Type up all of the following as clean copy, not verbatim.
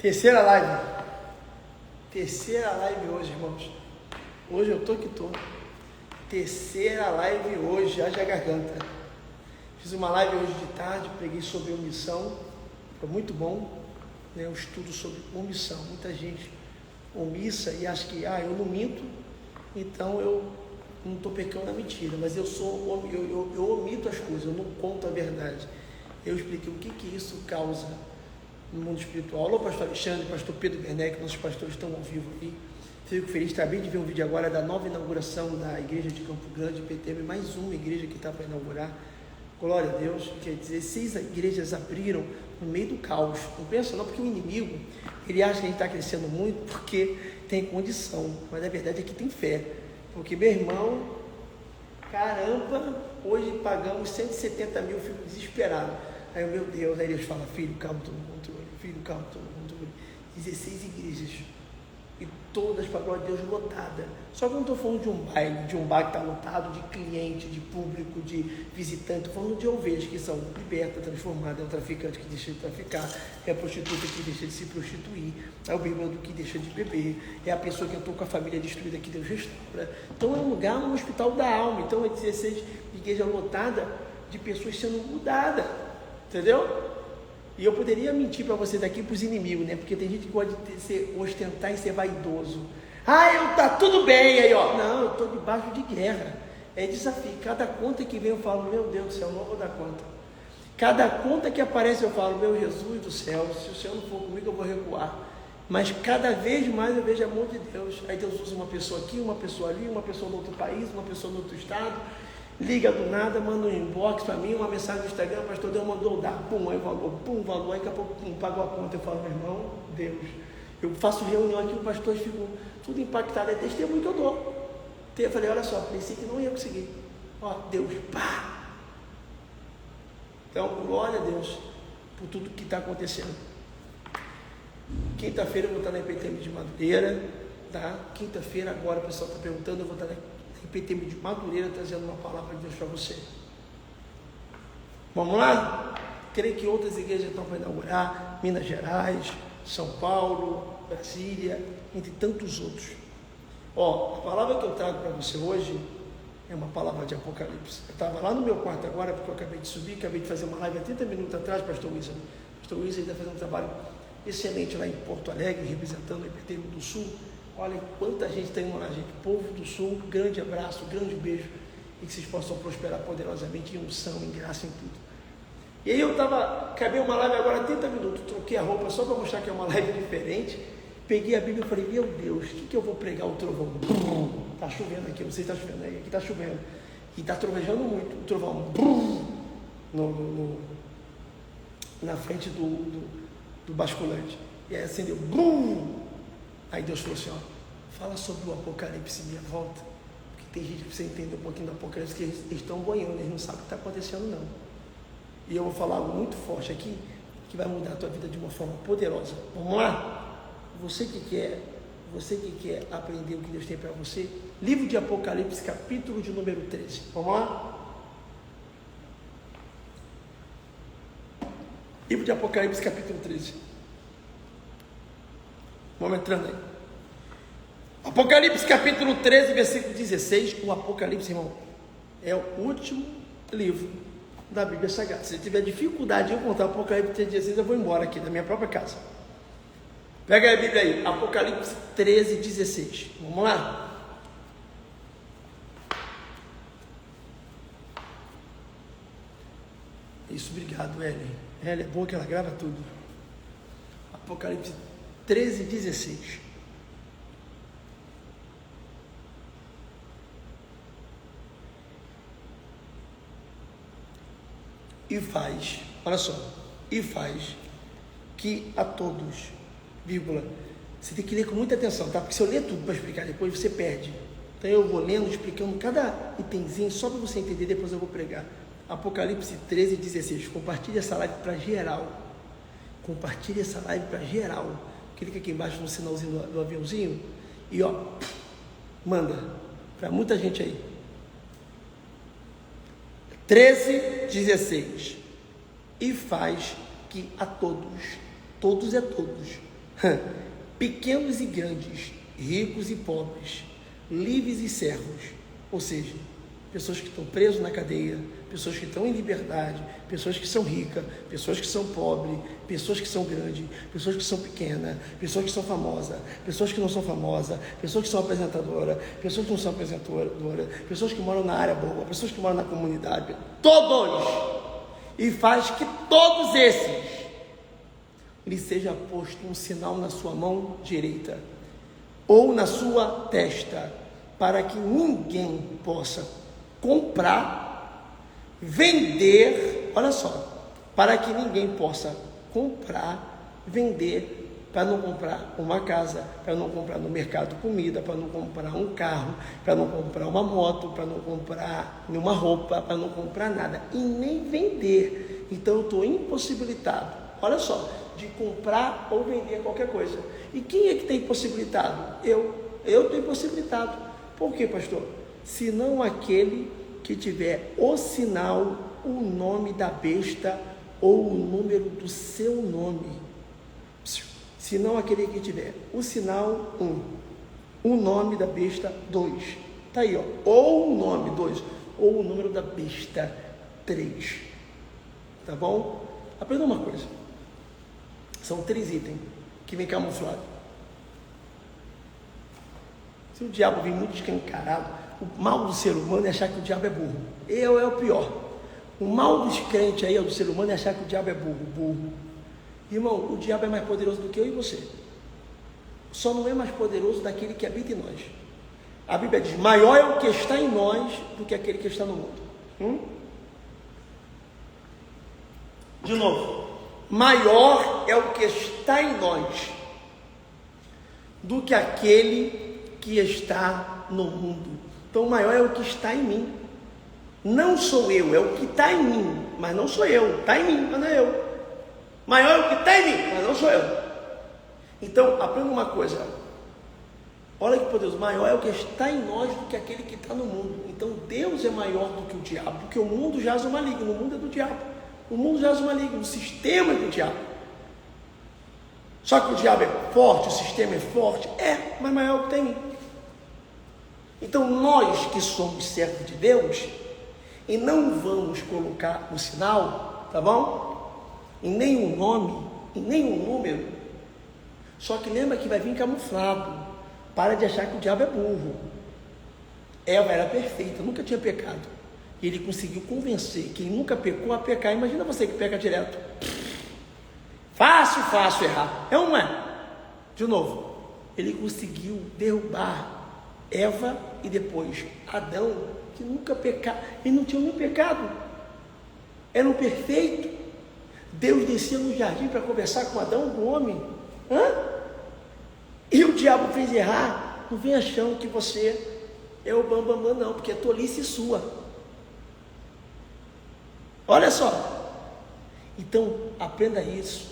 Terceira live. Terceira live hoje, irmãos. Hoje eu tô que tô. Terceira live hoje, haja garganta. Fiz uma live hoje de tarde, preguei sobre omissão. Foi muito bom, né? Um estudo sobre omissão. Muita gente omissa e acha que, eu não minto, então eu não estou pecando na mentira, mas eu omito as coisas, eu não conto a verdade. Eu expliquei o que isso causa no mundo espiritual. Alô, pastor Alexandre, pastor Pedro Werneck, nossos pastores estão ao vivo aqui. Fico feliz, acabei de ver um vídeo agora da nova inauguração da igreja de Campo Grande, PTM, mais uma igreja que está para inaugurar. Glória a Deus. Quer dizer, 6 igrejas abriram no meio do caos. Não pensa não, porque o inimigo, ele acha que a gente está crescendo muito porque tem condição, mas a verdade é que tem fé. Porque, meu irmão, caramba, hoje pagamos 170 mil, fico desesperado. Aí, meu Deus, aí Deus fala, filho, calma, todo no controle, filho, calma, todo no controle. 16 igrejas, e todas, para a glória de Deus, lotada. Só que eu não estou falando de um baile, de um bar que está lotado de cliente, de público, de visitante. Estou falando de ovelhas que são libertas, transformadas. É o traficante que deixa de traficar, é a prostituta que deixa de se prostituir, é o bêbado que deixa de beber, é a pessoa que entrou com a família destruída que Deus restaura. Então é um lugar, um hospital da alma. Então é 16 igrejas lotadas de pessoas sendo mudadas, entendeu? E eu poderia mentir para você daqui para os inimigos, né? Porque tem gente que gosta de ostentar e ser vaidoso. Tá tudo bem aí, ó. Não, eu estou debaixo de guerra. É desafio. Cada conta que vem eu falo, meu Deus do céu, não vou dar conta. Cada conta que aparece eu falo, meu Jesus do céu, se o Senhor não for comigo eu vou recuar. Mas cada vez mais eu vejo a mão de Deus. Aí Deus usa uma pessoa aqui, uma pessoa ali, uma pessoa no outro país, uma pessoa no outro estado. Liga do nada, manda um inbox para mim, uma mensagem no Instagram, pastor Deus mandou dar, pum, aí valor, aí daqui a pouco, pum, pagou a conta. Eu falo, meu irmão, Deus, eu faço reunião aqui, os pastores ficam tudo impactados, é testemunho que eu dou. Eu falei, olha só, pensei que não ia conseguir. Ó, Deus, pá! Então, glória a Deus por tudo que está acontecendo. Quinta-feira eu vou estar na IPTM de Madureira, tá? Quinta-feira, agora o pessoal está perguntando, eu vou estar na IPTM de Madureira trazendo uma palavra de Deus para você. Vamos lá? Creio que outras igrejas estão para inaugurar, Minas Gerais, São Paulo, Brasília, entre tantos outros. A palavra que eu trago para você hoje é uma palavra de Apocalipse. Eu estava lá no meu quarto agora, porque eu acabei de subir, acabei de fazer uma live há 30 minutos atrás, pastor Wilson. Pastor Wilson está fazendo um trabalho excelente lá em Porto Alegre, representando o IPTM do Sul. Olha quanta gente está indo lá, gente. Povo do Sul, grande abraço, grande beijo. E que vocês possam prosperar poderosamente em unção, em graça, em tudo. E aí acabei uma live agora há 30 minutos, troquei a roupa só para mostrar que é uma live diferente. Peguei a Bíblia e falei, meu Deus, o que eu vou pregar o trovão? Está chovendo aqui, não sei se está chovendo aí, aqui está chovendo. E está trovejando muito, o trovão. Na frente do basculante. E aí acendeu. Aí Deus falou assim, fala sobre o Apocalipse minha volta, porque tem gente que precisa entender um pouquinho do Apocalipse, que eles estão boiando, eles não sabem o que está acontecendo não. E eu vou falar algo muito forte aqui, que vai mudar a tua vida de uma forma poderosa. Vamos lá? Você que quer aprender o que Deus tem para você, livro de Apocalipse, capítulo de número 13. Vamos lá? Livro de Apocalipse, capítulo 13. Vamos entrando aí. Apocalipse capítulo 13, versículo 16. O Apocalipse, irmão, é o último livro da Bíblia Sagrada. Se você tiver dificuldade de encontrar o Apocalipse 13, 16, eu vou embora aqui da minha própria casa. Pega a Bíblia aí, Apocalipse 13, 16. Vamos lá? Isso, obrigado, Ellen. Ela é boa que ela grava tudo. Apocalipse 13, 16. E faz, olha só, e faz que a todos, vírgula, você tem que ler com muita atenção, tá? Porque se eu ler tudo para explicar depois, você perde. Então eu vou lendo, explicando cada itemzinho, só para você entender, depois eu vou pregar. Apocalipse 13, 16. Compartilhe essa live para geral. Compartilhe essa live para geral. Clica aqui embaixo no sinalzinho do aviãozinho e manda para muita gente aí. 13, 16. E faz que a todos, todos é todos, pequenos e grandes, ricos e pobres, livres e servos, ou seja, pessoas que estão presas na cadeia, pessoas que estão em liberdade, pessoas que são ricas, pessoas que são pobres, pessoas que são grandes, pessoas que são pequenas, pessoas que são famosas, pessoas que não são famosas, pessoas que são apresentadoras, pessoas que não são apresentadoras, pessoas que moram na área boa, pessoas que moram na comunidade, todos, e faz que todos esses lhe seja posto um sinal na sua mão direita ou na sua testa, para que ninguém possa comprar, vender, olha só, para que ninguém possa comprar, vender, para não comprar uma casa, para não comprar no mercado comida, para não comprar um carro, para não comprar uma moto, para não comprar uma roupa, para não comprar nada, e nem vender. Então eu estou impossibilitado, olha só, de comprar ou vender qualquer coisa. E quem é que tem impossibilitado? Eu estou impossibilitado. Por quê, pastor? Senão aquele que tiver o sinal, o nome da besta ou o número do seu nome. Senão aquele que tiver o sinal 1, o nome da besta 2. Está aí, ó. Ou o nome 2, ou o número da besta 3. Tá bom? Aprenda uma coisa. São 3 itens que vem camuflado. Se o diabo vem muito escancarado, o mal do ser humano é achar que o diabo é burro. É o pior. O mal dos crentes aí, do ser humano, é achar que o diabo é burro. Irmão, o diabo é mais poderoso do que eu e você. Só não é mais poderoso daquele que habita em nós. A Bíblia diz, maior é o que está em nós do que aquele que está no mundo. De novo. Maior é o que está em nós do que aquele que está no mundo. Então, maior é o que está em mim. Não sou eu, é o que está em mim, mas não sou eu. Está em mim, mas não é eu. Maior é o que está em mim, mas não sou eu. Então, aprenda uma coisa. Olha que poderoso. Maior é o que está em nós do que aquele que está no mundo. Então, Deus é maior do que o diabo, porque o mundo jaz o maligno, o mundo é do diabo. O mundo jaz o maligno, o sistema é do diabo. Só que o diabo é forte, o sistema é forte, mas maior é o que tem em mim. Então nós que somos servos de Deus, e não vamos colocar o sinal, tá bom? Em nenhum nome, em nenhum número. Só que lembra que vai vir camuflado. Para de achar que o diabo é burro. Eva era perfeita, nunca tinha pecado. E ele conseguiu convencer quem nunca pecou a pecar. Imagina você que peca direto. Fácil errar. É ou não é? De novo, ele conseguiu derrubar Eva e depois Adão, que nunca pecaram. Eles não tinham nem pecado. Eram perfeitos. Deus descia no jardim para conversar com Adão, o homem. E o diabo fez errar. Não vem achando que você é o bambambam, não, porque é tolice sua. Olha só. Então, aprenda isso.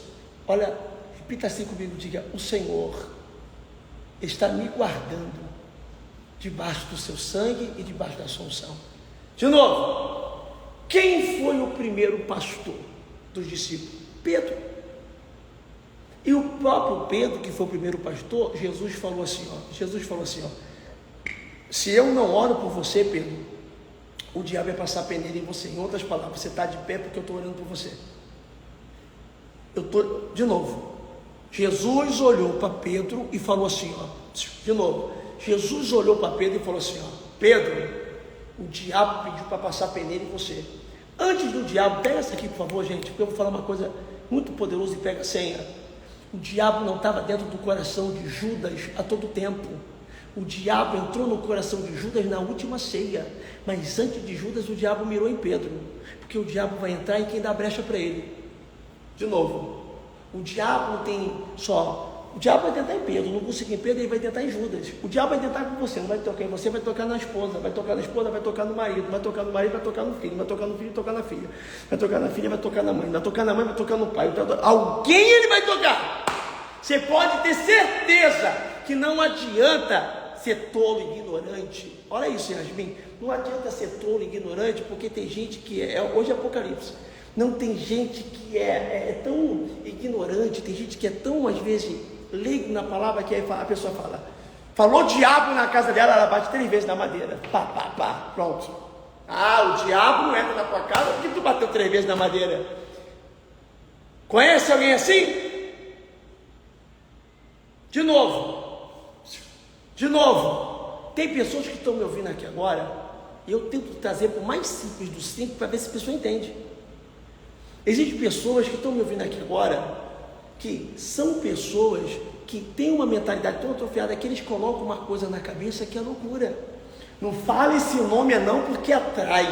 Olha, repita assim comigo, diga, o Senhor está me guardando debaixo do seu sangue e debaixo da sua unção. De novo, quem foi o primeiro pastor dos discípulos? Pedro. E o próprio Pedro, que foi o primeiro pastor, Jesus falou assim, se eu não oro por você, Pedro, o diabo vai passar peneira em você. Em outras palavras, você está de pé porque eu estou orando por você. De novo, Jesus olhou para Pedro e falou assim, de novo, Jesus olhou para Pedro e falou assim, Pedro, o diabo pediu para passar peneira em você. Antes do diabo, pega essa aqui por favor, gente, porque eu vou falar uma coisa muito poderosa e pega a senha. O diabo não estava dentro do coração de Judas a todo tempo. O diabo entrou no coração de Judas na última ceia, mas antes de Judas o diabo mirou em Pedro, porque o diabo vai entrar em quem dá brecha para ele. De novo, o diabo não tem só, o diabo vai tentar em Pedro, não conseguir em Pedro, ele vai tentar em Judas. O diabo vai tentar com você, não vai tocar em você, vai tocar na esposa, vai tocar no marido, vai tocar no marido, vai tocar no filho, vai tocar no filho, vai tocar na filha, vai tocar na filha, vai tocar na mãe, vai tocar na mãe, vai tocar no pai, alguém ele vai tocar. Você pode ter certeza que não adianta ser tolo e ignorante. Olha isso, Yasmin, não adianta ser tolo e ignorante, porque tem gente que hoje é Apocalipse. Não, tem gente que é tão ignorante, tem gente que é tão, às vezes, leigo na palavra, que aí a pessoa fala, falou diabo na casa dela, ela bate 3 vezes na madeira. Pá, pá, pá, pronto. Ah, o diabo não entra na tua casa porque tu bateu 3 vezes na madeira. Conhece alguém assim? De novo. Tem pessoas que estão me ouvindo aqui agora, e eu tento trazer por mais simples do simples para ver se a pessoa entende. Existem pessoas que estão me ouvindo aqui agora, que são pessoas que têm uma mentalidade tão atrofiada que eles colocam uma coisa na cabeça que é loucura. Não fala esse nome não porque atrai.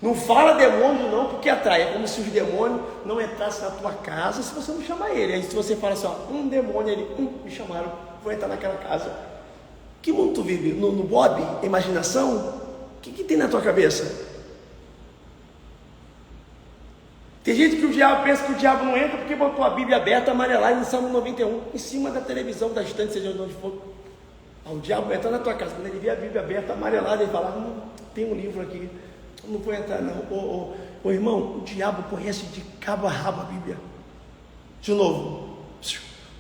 Não fala demônio não porque atrai. É como se os demônios não entrassem na tua casa se você não chamar ele. Aí se você fala assim, ó, um demônio ali, me chamaram, vou entrar naquela casa. Que mundo tu vive? No Bob? Imaginação? O que tem na tua cabeça? Tem gente que o diabo pensa que o diabo não entra porque botou a Bíblia aberta, amarelada em Salmo 91, em cima da televisão, da estante, seja de onde for. O diabo entra na tua casa, quando ele vê a Bíblia aberta, amarelada, ele fala, tem um livro aqui, não vou entrar não. Ô irmão, o diabo conhece de cabo a rabo a Bíblia. De novo,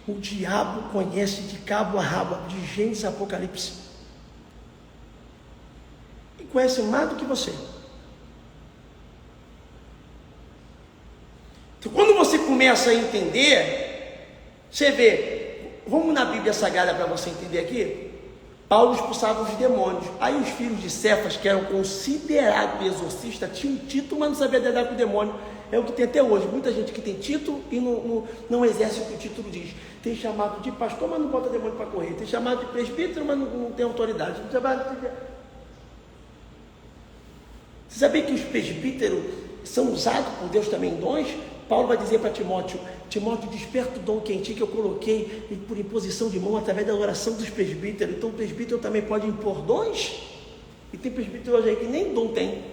o diabo conhece de cabo a rabo, de Gênesis a Apocalipse. E conhece mais do que você. Então, quando você começa a entender, você vê, vamos na Bíblia Sagrada para você entender aqui. Paulo expulsava os demônios. Aí os filhos de Cefas, que eram considerados exorcistas, tinham título, mas não sabia lidar com o demônio. É o que tem até hoje. Muita gente que tem título e não exerce o que o título diz. Tem chamado de pastor, mas não bota demônio para correr. Tem chamado de presbítero, mas não tem autoridade. Você sabia que os presbíteros são usados por Deus também em dons? Paulo vai dizer para Timóteo, desperta o dom que em ti que eu coloquei por imposição de mão através da oração dos presbíteros. Então o presbítero também pode impor dons? E tem presbítero hoje aí que nem dom tem.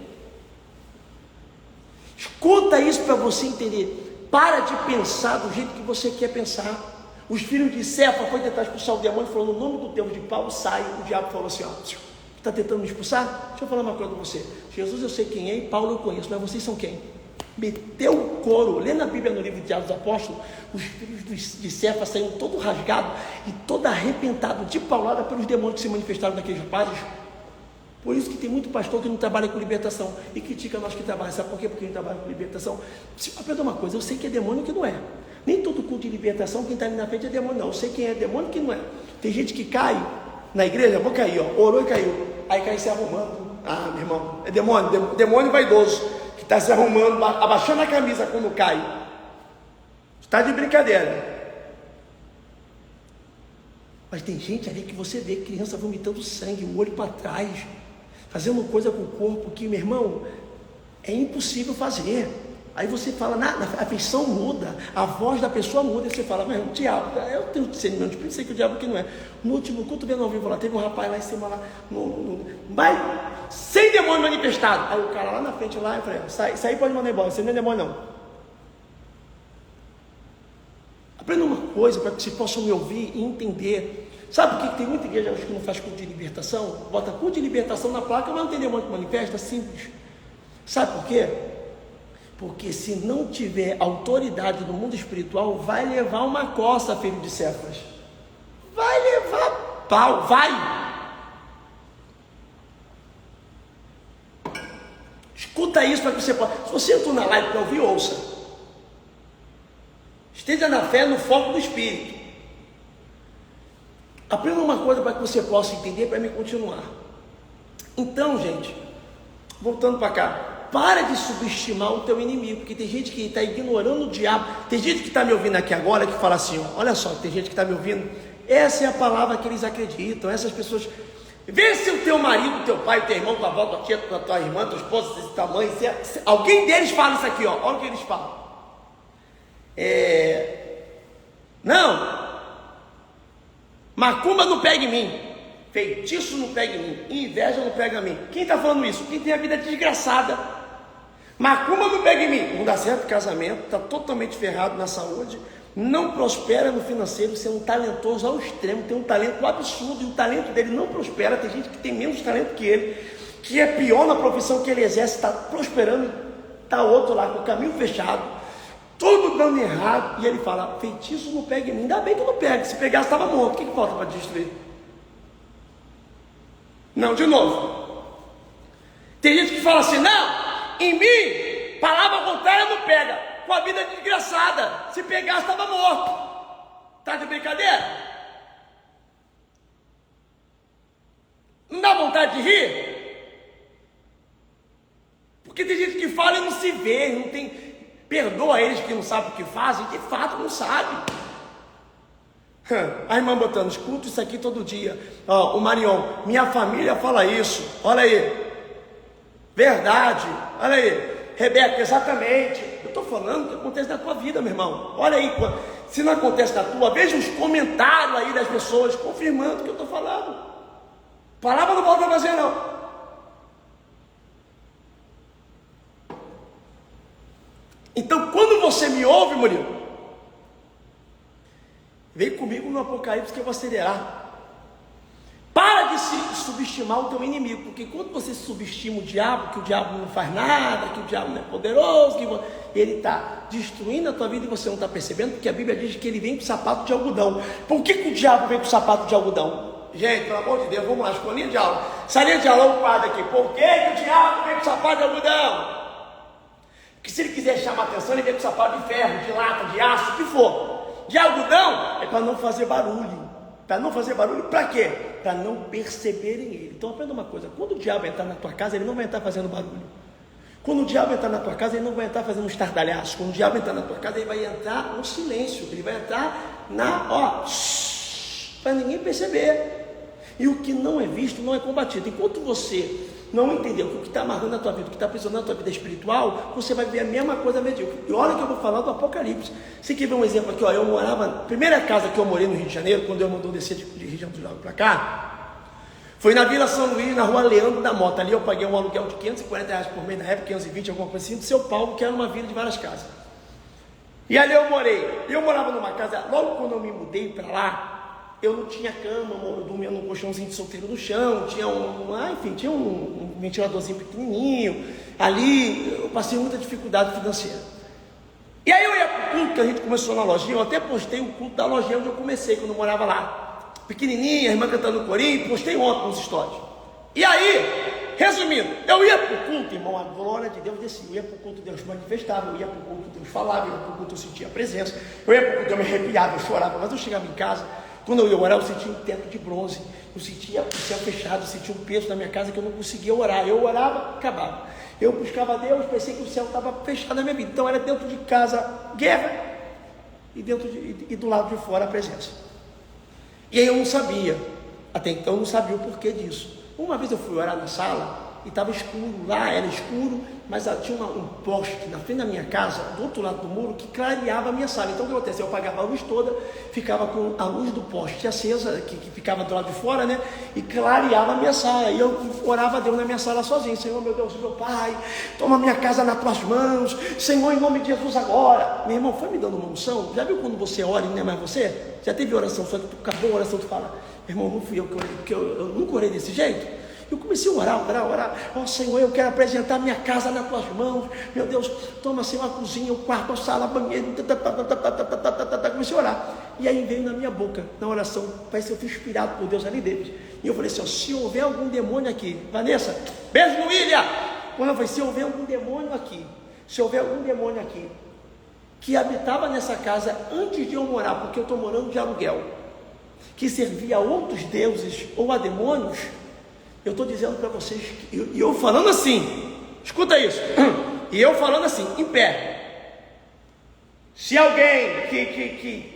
Escuta isso para você entender. Para de pensar do jeito que você quer pensar. Os filhos de Cefas foi tentar expulsar o demônio, falou no nome do Deus de Paulo, sai. O diabo falou assim, ó, está tentando me expulsar? Deixa eu falar uma coisa com você. Jesus eu sei quem é e Paulo eu conheço, mas vocês são quem? Meteu o couro. Lê na Bíblia no livro de Atos dos Apóstolos, os filhos de Cefas saíram todo rasgado e todo arrebentado de paulada pelos demônios que se manifestaram naqueles rapazes. Por isso que tem muito pastor que não trabalha com libertação e critica nós que trabalhamos. Sabe por quê? Porque não trabalha com libertação. Aprenda uma coisa, eu sei que é demônio que não é. Nem todo culto de libertação, quem está ali na frente é demônio, não. Eu sei quem é demônio e quem não é. Tem gente que cai na igreja, vou cair, ó, orou e caiu. Aí cai se arrumando. Ah, meu irmão, é demônio vaidoso. Está se arrumando, abaixando a camisa quando cai. Está de brincadeira. Mas tem gente ali que você vê criança vomitando sangue, o olho para trás, fazendo coisa com o corpo que, meu irmão, é impossível fazer. Aí você fala, a feição muda, a voz da pessoa muda, e você fala, mas o diabo, eu tenho discernimento, pensei que o diabo que não é. No último culto, vendo ao vivo lá, teve um rapaz lá em cima, lá, mas sem demônio manifestado. Aí o cara lá na frente, lá, eu falei, sai aí pode mandar embora, você não é demônio não. Aprenda uma coisa para que vocês possam me ouvir e entender. Sabe por que tem muita igreja que não faz culto de libertação? Bota culto de libertação na placa, mas não tem demônio que manifesta, simples. Sabe por quê? Porque se não tiver autoridade no mundo espiritual, vai levar uma coça, filho de Cefas. Vai levar pau, vai. Escuta isso para que você possa. Se você entrou na live para ouvir, ouça. Esteja na fé, no foco do Espírito. Aprenda uma coisa para que você possa entender, para me continuar. Então, gente, voltando para cá. Para de subestimar o teu inimigo, porque tem gente que está ignorando o diabo. Tem gente que está me ouvindo aqui agora que fala assim, ó, olha só, tem gente que está me ouvindo, essa é a palavra que eles acreditam, essas pessoas. Vê se o teu marido, teu pai, teu irmão, tua avó, tua tia, tua irmã, tua esposa, tua mãe, se alguém deles fala isso aqui, ó, olha o que eles falam. Não, macumba não pega em mim, feitiço não pega em mim, inveja não pega em mim. Quem está falando isso? Quem tem a vida desgraçada. Macumba não pega em mim, não dá certo casamento, está totalmente ferrado na saúde, não prospera no financeiro, você é um talentoso ao extremo, tem um talento absurdo e o talento dele não prospera. Tem gente que tem menos talento que ele, que é pior na profissão que ele exerce, está prosperando, está outro lá com o caminho fechado. tudo dando errado, e ele fala, feitiço não pega em mim, ainda bem que não pega, se pegasse estava morto, o que falta para destruir? Não, de novo, tem gente que fala assim, não, em mim, palavra contrária não pega, com a vida desgraçada, se pegasse estava morto, tá de brincadeira? Não dá vontade de rir? Porque tem gente que fala e não se vê, não tem, perdoa eles que não sabem o que fazem, de fato não sabem. A irmã botando, escuto isso aqui todo dia. O Marion, minha família fala isso, olha aí, verdade, olha aí, Rebeca, exatamente, eu estou falando o que acontece na tua vida, meu irmão, olha aí, se não acontece na tua, veja os comentários aí das pessoas, confirmando o que eu estou falando. Palavra não volta a fazer não. Então, quando você me ouve, Murilo, vem comigo no Apocalipse que eu vou acelerar. Para de se subestimar o teu inimigo, porque quando você subestima o diabo, que o diabo não faz nada, que o diabo não é poderoso, que ele está destruindo a tua vida e você não está percebendo, porque a Bíblia diz que ele vem com sapato de algodão. Por que o diabo vem com sapato de algodão? Gente, pelo amor de Deus, vamos lá, escolinha de aula. Salinha de aula, um quadro aqui. Por que o diabo vem com sapato de algodão? Porque se ele quiser chamar atenção, ele vem com sapato de ferro, de lata, de aço, o que for. De algodão é para não fazer barulho. Para não fazer barulho, para quê? Para não perceberem ele. Então aprenda uma coisa, quando o diabo entrar na tua casa, ele não vai entrar fazendo barulho. Quando o diabo entrar na tua casa, ele não vai entrar fazendo um estardalhaço. Quando o diabo entrar na tua casa, ele vai entrar no silêncio. Ele vai entrar para ninguém perceber. E o que não é visto não é combatido. Enquanto você não entender o que está amarrando na tua vida, o que está aprisionando na tua vida espiritual, você vai ver a mesma coisa medíocre. E olha que eu vou falar do Apocalipse. Você quer ver um exemplo aqui? Eu morava, primeira casa que eu morei no Rio de Janeiro, quando eu mandou descer de região dos Lagos para cá, foi na Vila São Luís, na rua Leandro da Mota. Ali eu paguei um aluguel de R$540 por mês, na época 520, alguma coisa assim, do Seu Paulo, que era uma vila de várias casas. E ali eu morei. Eu morava numa casa, logo quando eu me mudei para lá, eu não tinha cama, eu dormia num colchãozinho de solteiro no chão, tinha tinha um ventiladorzinho pequenininho, ali eu passei muita dificuldade financeira. E aí eu ia para o culto que a gente começou na lojinha, eu até postei o culto da lojinha onde eu comecei, quando eu morava lá, pequenininha, a irmã cantando no corinho, postei ontem nos stories. E aí, resumindo, eu ia para o culto, irmão, a glória de Deus descia, eu ia para o culto, Deus manifestava, eu ia para o culto, Deus falava, eu ia para o culto, eu sentia a presença, eu ia para o culto, eu me arrepiava, eu chorava, mas eu chegava em casa, quando eu ia orar, eu sentia um teto de bronze, eu sentia o céu fechado, eu sentia um peso na minha casa que eu não conseguia orar. Eu orava, acabava. Eu buscava a Deus, pensei que o céu estava fechado na minha vida. Então era dentro de casa guerra e do lado de fora a presença. E aí eu não sabia, até então eu não sabia o porquê disso. Uma vez eu fui orar na sala e estava escuro, lá era escuro, mas tinha um poste na frente da minha casa, do outro lado do muro, que clareava a minha sala. Então o que aconteceu? Eu apagava a luz toda, ficava com a luz do poste acesa, que ficava do lado de fora, né? E clareava a minha sala. E eu orava a Deus na minha sala sozinho. Senhor, meu Deus, meu Pai, toma minha casa nas tuas mãos. Senhor, em nome de Jesus agora. Meu irmão, foi me dando uma unção. Já viu quando você ora e não é mais você? Já teve oração, só que tu acabou a oração, tu fala, meu irmão, não fui eu que orei, porque eu nunca orei desse jeito. Eu comecei a orar. Ó Senhor, eu quero apresentar minha casa nas tuas mãos. Meu Deus, toma, Senhor, a cozinha, o quarto, a sala, a banheiro. Comecei a orar. E aí veio na minha boca, na oração, parece que eu fui inspirado por Deus ali dentro. E eu falei assim, ó, se houver algum demônio aqui, Vanessa, beijo no William. Quando eu falei, se houver algum demônio aqui, que habitava nessa casa antes de eu morar, porque eu estou morando de aluguel, que servia a outros deuses ou a demônios, eu estou dizendo para vocês, e eu falando assim, escuta isso, e eu falando assim, em pé, se alguém,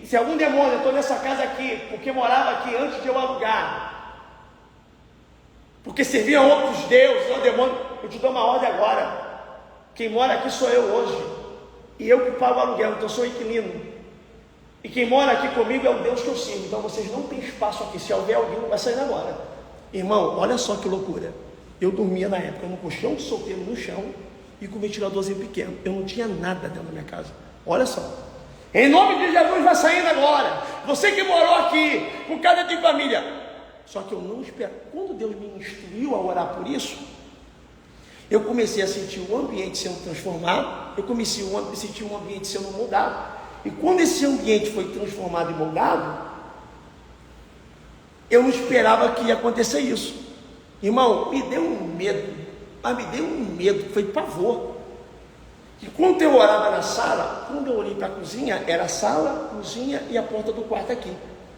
se algum demônio, eu estou nessa casa aqui, porque morava aqui antes de eu alugar, porque serviam outros deuses ou demônios, eu te dou uma ordem agora, quem mora aqui sou eu hoje, e eu que pago o aluguel, então eu sou inquilino, e quem mora aqui comigo é o Deus que eu sirvo, então vocês não têm espaço aqui, se houver alguém, vai sair agora. Irmão, olha só que loucura. Eu dormia na época no colchão de solteiro no chão e com um ventiladorzinho pequeno. Eu não tinha nada dentro da minha casa. Olha só. Em nome de Jesus, vai saindo agora. Você que morou aqui, com casa de família. Só que eu não espero. Quando Deus me instruiu a orar por isso, Eu comecei a sentir o ambiente sendo transformado, eu comecei a sentir o ambiente sendo moldado, e quando esse ambiente foi transformado e moldado, eu não esperava que ia acontecer isso. Irmão, me deu um medo, mas me deu um medo, foi pavor. E quando eu orava na sala, quando eu olhei para a cozinha, era a sala, cozinha e a porta do quarto aqui,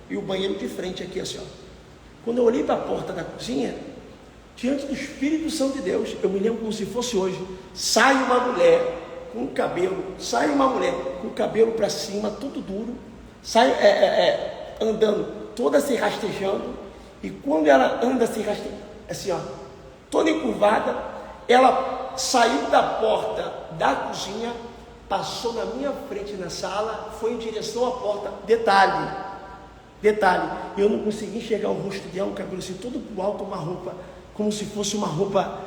e o banheiro de frente aqui, assim, ó. Quando eu olhei para a porta da cozinha, diante do Espírito Santo de Deus, eu me lembro como se fosse hoje, sai uma mulher com o cabelo para cima, tudo duro, sai andando, toda se rastejando, e quando ela anda se rastejando, assim, ó, toda encurvada, ela saiu da porta da cozinha, passou na minha frente na sala, foi em direção à porta. Detalhe, eu não consegui enxergar o rosto dela, o cabelo assim, todo pro alto, uma roupa, como se fosse uma roupa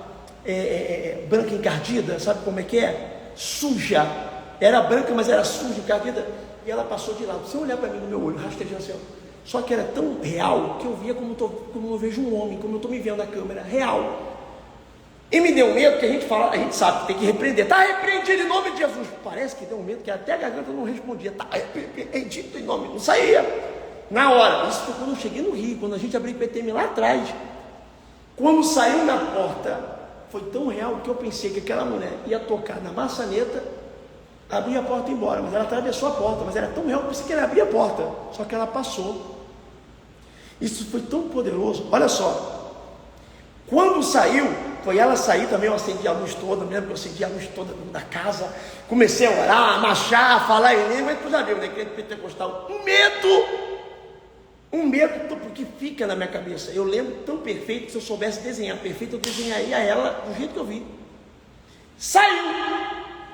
branca encardida, sabe como é que é? Suja, era branca, mas era suja, encardida, e ela passou de lado, sem olhar para mim no meu olho, rastejando assim, ó. Só que era tão real, que eu via como eu vejo um homem, como eu estou me vendo na câmera, real. E me deu medo, que a gente sabe que tem que repreender. Está repreendido em nome de Jesus. Parece que deu medo, que até a garganta não respondia. Está repreendido em nome, não saía. Na hora, isso foi quando eu cheguei no Rio, quando a gente abriu o IPTM lá atrás. Quando saiu na porta, foi tão real que eu pensei que aquela mulher ia tocar na maçaneta, abrir a porta e ir embora. Mas ela atravessou a porta, mas era tão real que eu pensei que ela abria a porta. Só que ela passou. Isso foi tão poderoso. Olha só, quando saiu, foi ela sair também, eu acendi a luz toda, me lembro que eu acendi a luz toda da casa, comecei a orar, a marchar, a falar em língua, mas tu já viu, né, crente pentecostal, um medo, porque fica na minha cabeça. Eu lembro tão perfeito que se eu soubesse desenhar perfeito, eu desenharia ela do jeito que eu vi. Saiu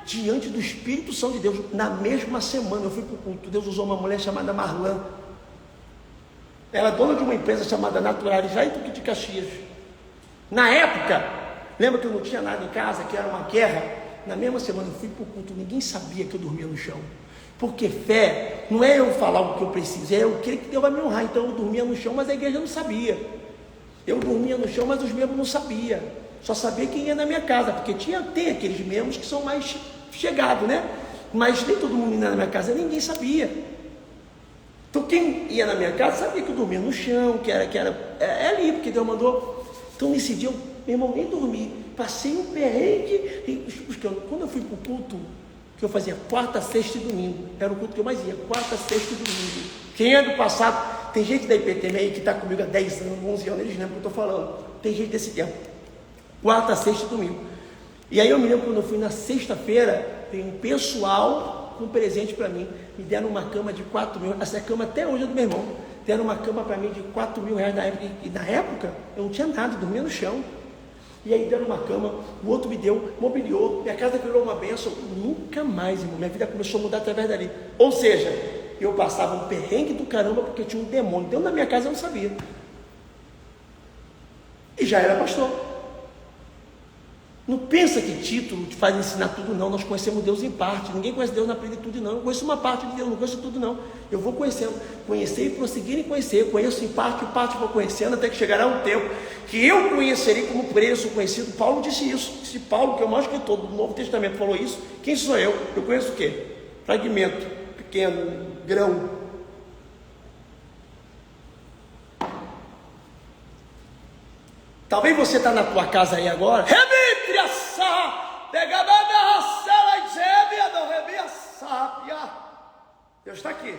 diante do Espírito Santo de Deus. Na mesma semana eu fui para o culto. Deus usou uma mulher chamada Marlan. Ela é dona de uma empresa chamada Naturalis, já em Duque de Caxias. Na época, lembra que eu não tinha nada em casa, que era uma guerra? Na mesma semana eu fui para o culto, ninguém sabia que eu dormia no chão. Porque fé não é eu falar o que eu preciso, é eu querer que Deus vai me honrar. Então eu dormia no chão, mas a igreja não sabia. Eu dormia no chão, mas os membros não sabiam. Só sabia quem ia na minha casa, porque tem aqueles membros que são mais chegados, né? Mas nem todo mundo ia na minha casa, ninguém sabia. Então quem ia na minha casa sabia que eu dormia no chão, que era ali, porque Deus mandou. Então nesse dia, meu irmão, nem dormi. Passei um perrengue buscando. Quando eu fui para o culto, que eu fazia quarta, sexta e domingo, era o culto que eu mais ia, quarta, sexta e domingo. Quem é do passado, tem gente da IPTM aí que está comigo há 10 anos, 11 anos, eles lembram o que eu estou falando. Tem gente desse tempo. Quarta, sexta e domingo. E aí eu me lembro quando eu fui na sexta-feira, tem um pessoal com um presente para mim. Me deram uma cama de 4 mil, essa cama até hoje é do meu irmão. Deram uma cama para mim de 4 mil reais na época, e na época eu não tinha nada, dormia no chão. E aí deram uma cama, o outro me deu, mobiliou, minha casa virou uma bênção. Nunca mais, irmão, minha vida começou a mudar através dali. Ou seja, eu passava um perrengue do caramba porque tinha um demônio dentro da minha casa, eu não sabia. E já era pastor. Não pensa que título te faz ensinar tudo, não. Nós conhecemos Deus em parte. Ninguém conhece Deus na plenitude, não. Eu conheço uma parte de Deus, não conheço tudo, não. Eu vou conhecendo, conhecer e prosseguir em conhecer. Eu conheço em parte vou conhecendo, até que chegará um tempo que eu conhecerei como por ele sou conhecido. Paulo disse isso. Disse Paulo, que é o maior escritor do Novo Testamento, falou isso. Quem sou eu? Eu conheço o quê? Fragmento, pequeno, grão. Talvez você está na tua casa aí agora. Deus está aqui.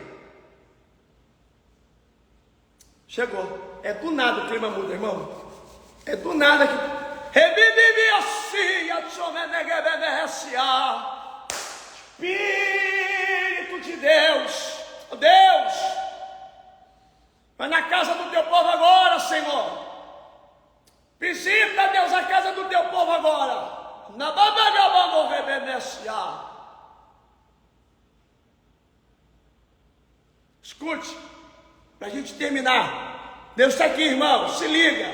Chegou. É do nada o clima muda, irmão. É do nada que. Espírito de Deus. Oh Deus. Vai na casa do teu povo agora, Senhor. Visita, Deus, a casa do teu povo agora. Escute, para a gente terminar. Deus está aqui, irmão. Se liga.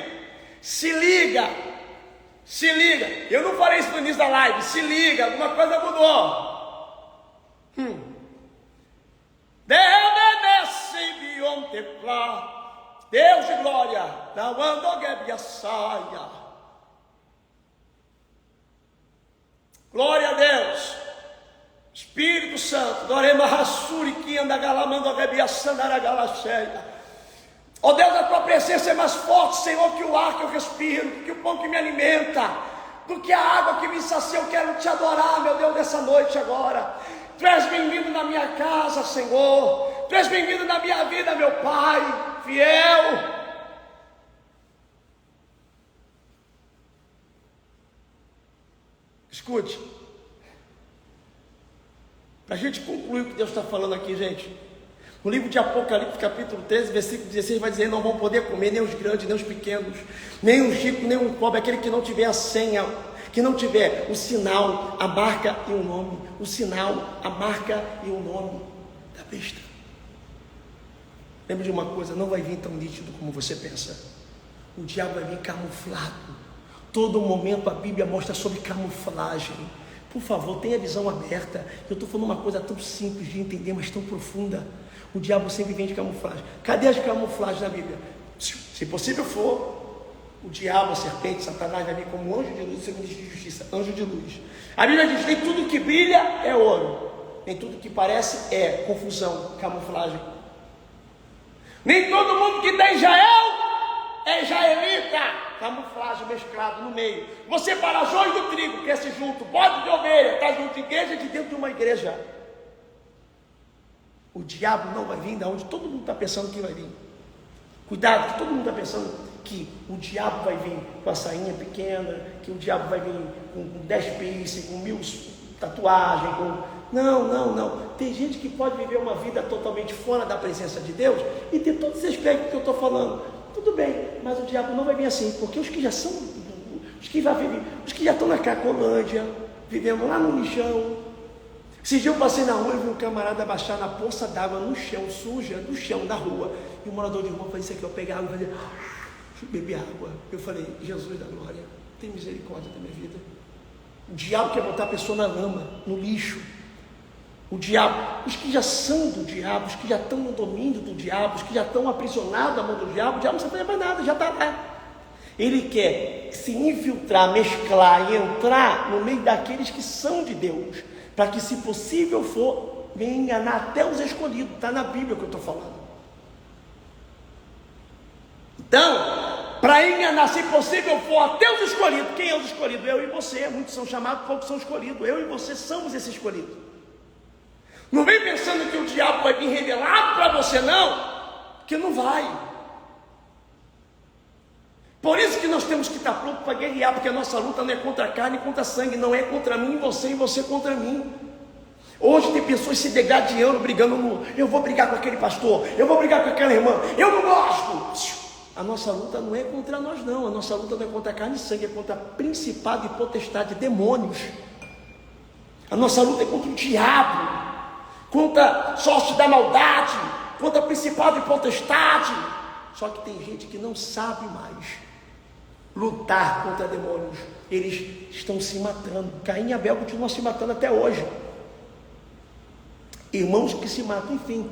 Se liga. Se liga. Eu não falei isso no início da live. Se liga, alguma coisa mudou. Deus de glória, Glória a Deus. Espírito Santo. Dorema Rassuri que anda galamando a rebiaçandara galacheia. Ó Deus, a tua presença é mais forte, Senhor, que o ar que eu respiro, que o pão que me alimenta, do que a água que me sacia. Eu quero te adorar, meu Deus, nessa noite agora. Tu és bem-vindo na minha casa, Senhor. Tu és bem-vindo na minha vida, meu Pai, fiel. Escute. Para a gente concluir o que Deus está falando aqui, gente. No livro de Apocalipse, capítulo 13, versículo 16, vai dizer: não vão poder comer nem os grandes, nem os pequenos, nem os ricos, nem o pobre, aquele que não tiver a senha, que não tiver o sinal, a marca e o nome. O sinal, a marca e o nome da besta. Lembre de uma coisa: não vai vir tão nítido como você pensa. O diabo vai vir camuflado. Todo momento a Bíblia mostra sobre camuflagem. Por favor, tenha a visão aberta. Eu estou falando uma coisa tão simples de entender, mas tão profunda. O diabo sempre vem de camuflagem. Cadê as camuflagens na Bíblia? Se possível for, o diabo, a serpente, Satanás vai vir como anjo de luz, segundo de justiça, anjo de luz. A Bíblia diz: nem tudo que brilha é ouro, nem tudo que parece é confusão, camuflagem. Nem todo mundo que está em Israel é israelita, camuflagem mesclado no meio. Você para joio do trigo, cresce junto, bode de ovelha, está junto, igreja de dentro de uma igreja. O diabo não vai vir da onde todo mundo está pensando que vai vir. Cuidado, que todo mundo está pensando que o diabo vai vir com a sainha pequena, que o diabo vai vir com 10 piercing, com 1000 tatuagens, Não. Tem gente que pode viver uma vida totalmente fora da presença de Deus e ter todos esses aspectos que eu estou falando. Tudo bem, mas o diabo não vai vir assim, porque os que já são, os que já estão na Cracolândia, vivendo lá no lixão. Esse dia eu passei na rua e vi um camarada baixar na poça d'água no chão, suja, no chão da rua. E o morador de rua fazia isso aqui, eu pegar água e fazia, beber água. Eu falei: Jesus da glória, tem misericórdia da minha vida. O diabo quer botar a pessoa na lama, no lixo. O diabo, os que já são do diabo, os que já estão no domínio do diabo, os que já estão aprisionados à mão do diabo, o diabo não sabe fazer mais nada, já está lá. Ele quer se infiltrar, mesclar e entrar no meio daqueles que são de Deus, para que, se possível for, venha enganar até os escolhidos. Está na Bíblia que eu estou falando. Então, para enganar, se possível for, até os escolhidos. Quem é os escolhidos? Eu e você. Muitos são chamados, poucos são escolhidos. Eu e você somos esses escolhidos. Não vem pensando que o diabo vai vir revelado para você, não, que não vai. Por isso que nós temos que estar prontos para guerrear, porque a nossa luta não é contra a carne e contra sangue, não é contra mim e você contra mim. Hoje tem pessoas se degradando, brigando eu vou brigar com aquele pastor, eu vou brigar com aquela irmã, eu não gosto. A nossa luta não é contra nós, não. A nossa luta não é contra a carne e sangue, é contra principado e potestade, demônios. A nossa luta é contra o diabo, contra sorte da maldade, contra principado e potestade. Só que tem gente que não sabe mais lutar contra demônios. Eles estão se matando. Caim e Abel continuam se matando até hoje. Irmãos que se matam, enfim.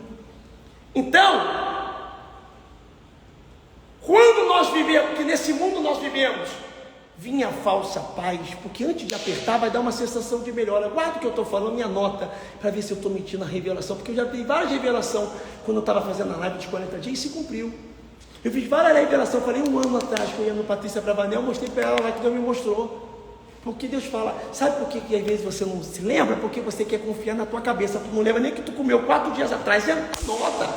Então, quando nós vivemos, porque nesse mundo nós vivemos, vinha a falsa paz, porque antes de apertar vai dar uma sensação de melhora. Guarda o que eu estou falando e anota, para ver se eu estou mentindo na revelação, porque eu já dei várias revelações quando eu estava fazendo a live de 40 dias e se cumpriu. Eu fiz várias revelações, falei 1 ano atrás que eu ia no Patrícia Bravanel, mostrei para ela lá que Deus me mostrou. Porque Deus fala, sabe por que às vezes você não se lembra? Porque você quer confiar na tua cabeça, tu não lembra nem que tu comeu 4 dias atrás, você anota.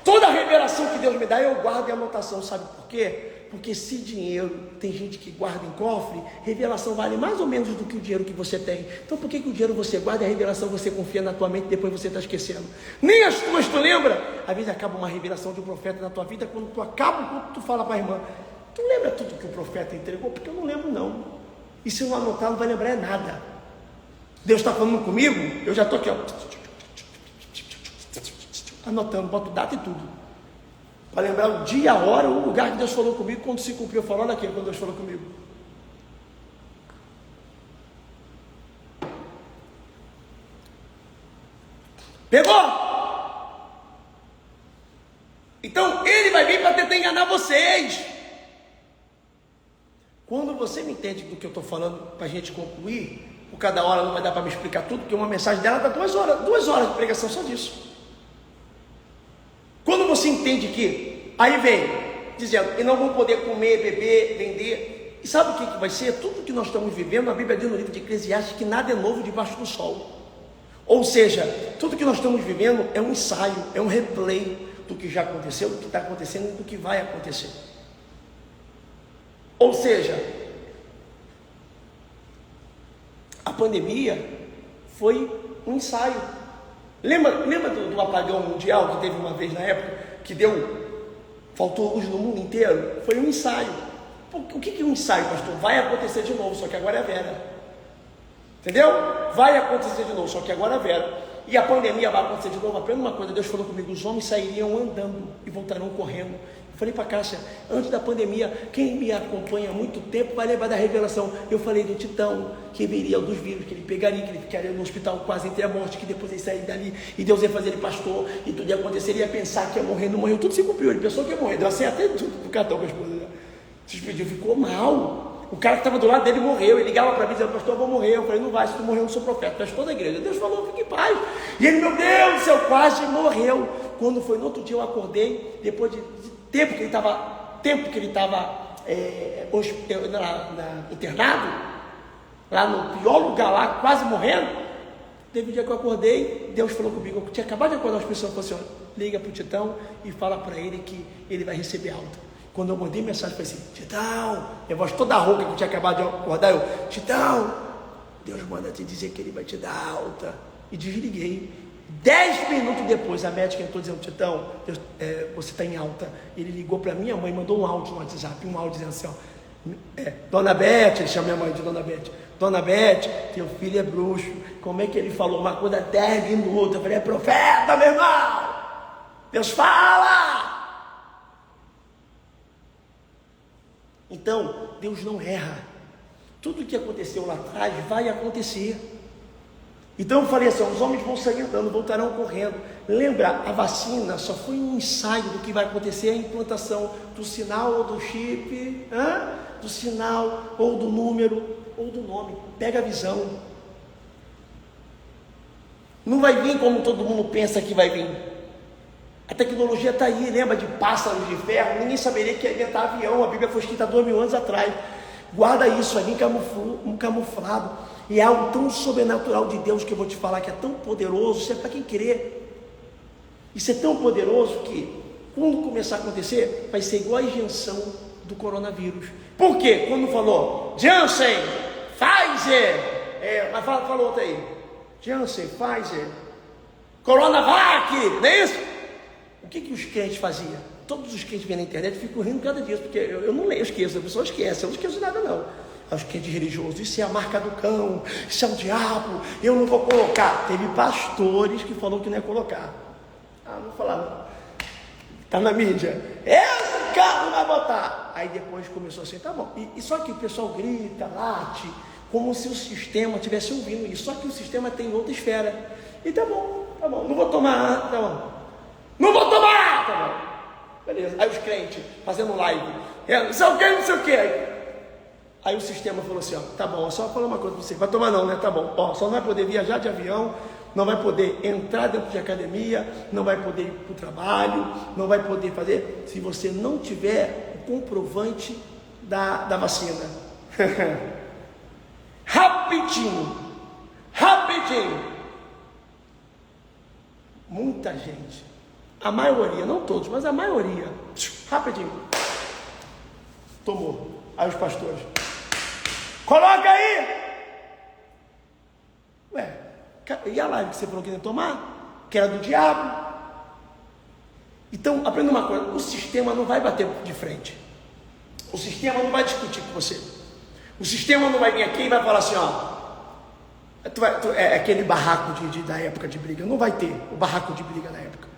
Toda a revelação que Deus me dá, eu guardo em anotação, sabe por quê? Porque se dinheiro, tem gente que guarda em cofre, revelação vale mais ou menos do que o dinheiro que você tem. Então por que o dinheiro você guarda e a revelação você confia na tua mente e depois você está esquecendo? Nem as tuas tu lembra? Às vezes acaba uma revelação de um profeta na tua vida, quando tu fala para a irmã, tu lembra tudo que o profeta entregou? Porque eu não lembro não. E se não anotar, não vai lembrar nada. Deus está falando comigo, eu já estou aqui, ó, anotando, boto data e tudo, para lembrar o dia, a hora, o lugar que Deus falou comigo, quando se cumpriu. Eu falo, olha aqui, quando Deus falou comigo. Pegou? Então ele vai vir para tentar enganar vocês. Quando você me entende do que eu estou falando, para a gente concluir, cada hora não vai dar para me explicar tudo, porque uma mensagem dela dá 2 horas de pregação só disso. Quando você entende que, aí vem dizendo, e não vão poder comer, beber, vender, e sabe o que vai ser? Tudo que nós estamos vivendo, a Bíblia diz no livro de Eclesiastes que nada é novo debaixo do sol. Ou seja, tudo que nós estamos vivendo é um ensaio, é um replay do que já aconteceu, do que está acontecendo e do que vai acontecer. Ou seja, a pandemia foi um ensaio. Lembra do apagão mundial que teve uma vez na época, que faltou luz no mundo inteiro? Foi um ensaio. O que é um ensaio, pastor? Vai acontecer de novo, só que agora é a Vera. Entendeu? Vai acontecer de novo, só que agora é a Vera. E a pandemia vai acontecer de novo. Aprenda uma coisa, Deus falou comigo, os homens sairiam andando e voltarão correndo. Eu falei para a Cássia, antes da pandemia, quem me acompanha há muito tempo vai lembrar da revelação. Eu falei do Titão, que viria dos vírus, que ele pegaria, que ele ficaria no hospital quase entre a morte, que depois ele sairia dali, e Deus ia fazer ele pastor, e tudo ia acontecer, ele ia pensar que ia morrer, não morreu, tudo se cumpriu, ele pensou que ia morrer, deu assim até tudo pro cartão com a esposa. Se despediu, ficou mal. O cara que estava do lado dele morreu, ele ligava para mim dizendo, pastor, eu vou morrer. Eu falei, não vai, se tu morrer eu não sou profeta, pastor da igreja. Deus falou, fique em paz. E ele, meu Deus do céu, quase morreu. Quando foi no outro dia eu acordei, depois de tempo que ele estava internado, lá no pior lugar lá, quase morrendo. Teve um dia que eu acordei, Deus falou comigo, eu tinha acabado de acordar, as pessoas falaram assim, liga para o Titão e fala para ele que ele vai receber alta. Quando eu mandei mensagem, eu falei assim, Titão, minha voz toda rouca que eu tinha acabado de acordar, eu, Titão, Deus manda te dizer que ele vai te dar alta. E desliguei. 10 minutos depois, a médica entrou dizendo, Titão, você está em alta. Ele ligou para minha mãe, mandou um áudio no WhatsApp, um áudio dizendo assim, ó, Dona Beth, ele chama minha mãe de Dona Beth, Dona Beth, teu filho é bruxo. Como é que ele falou uma coisa 10 minutos? Eu falei, é profeta, meu irmão, Deus fala. Então, Deus não erra. Tudo que aconteceu lá atrás vai acontecer. Então eu falei assim, os homens vão sair andando, voltarão correndo. Lembra, a vacina só foi um ensaio do que vai acontecer, a implantação do sinal ou do chip, do sinal ou do número ou do nome. Pega a visão. Não vai vir como todo mundo pensa que vai vir. A tecnologia está aí, lembra de pássaros de ferro? Ninguém saberia que ia inventar avião. A Bíblia foi escrita há 2000 anos atrás. Guarda isso, vai vir camuflado. E é algo tão sobrenatural de Deus que eu vou te falar, que é tão poderoso. Isso é para quem querer. Isso é tão poderoso que, quando começar a acontecer, vai ser igual a injeção do coronavírus. Por quê? Quando falou Janssen, Pfizer, mas fala outra aí. Janssen, Pfizer, Coronavac, não é isso? O que os crentes faziam? Todos os crentes vêm na internet e ficam rindo por causa disso, porque eu não leio, eu esqueço, a pessoa esquece, eu não esqueço de nada não. Os crentes religiosos, isso é a marca do cão, isso é o diabo, eu não vou colocar. Teve pastores que falou que não ia colocar. Não vou falar não. Está na mídia. Esse cara não vai botar. Aí depois começou assim, tá bom. E só que o pessoal grita, late, como se o sistema estivesse ouvindo isso. Só que o sistema tem outra esfera. E tá bom, não vou tomar, tá bom. Não vou tomar! Tá bom. Beleza. Aí os crentes fazendo live. Não sei o que. Aí o sistema falou assim, ó, tá bom, só falar uma coisa para você, vai tomar não, né? Tá bom, ó, só não vai poder viajar de avião, não vai poder entrar dentro de academia, não vai poder ir para o trabalho, não vai poder fazer, se você não tiver o comprovante da vacina. Rapidinho. Muita gente, a maioria, não todos, mas a maioria, rapidinho, tomou. Aí os pastores, coloca aí! Ué, e a live que você falou que ia tomar? Que era do diabo. Então, aprenda uma coisa, o sistema não vai bater de frente. O sistema não vai discutir com você. O sistema não vai vir aqui e vai falar assim, ó, é aquele barraco da época de briga. Não vai ter o barraco de briga na época.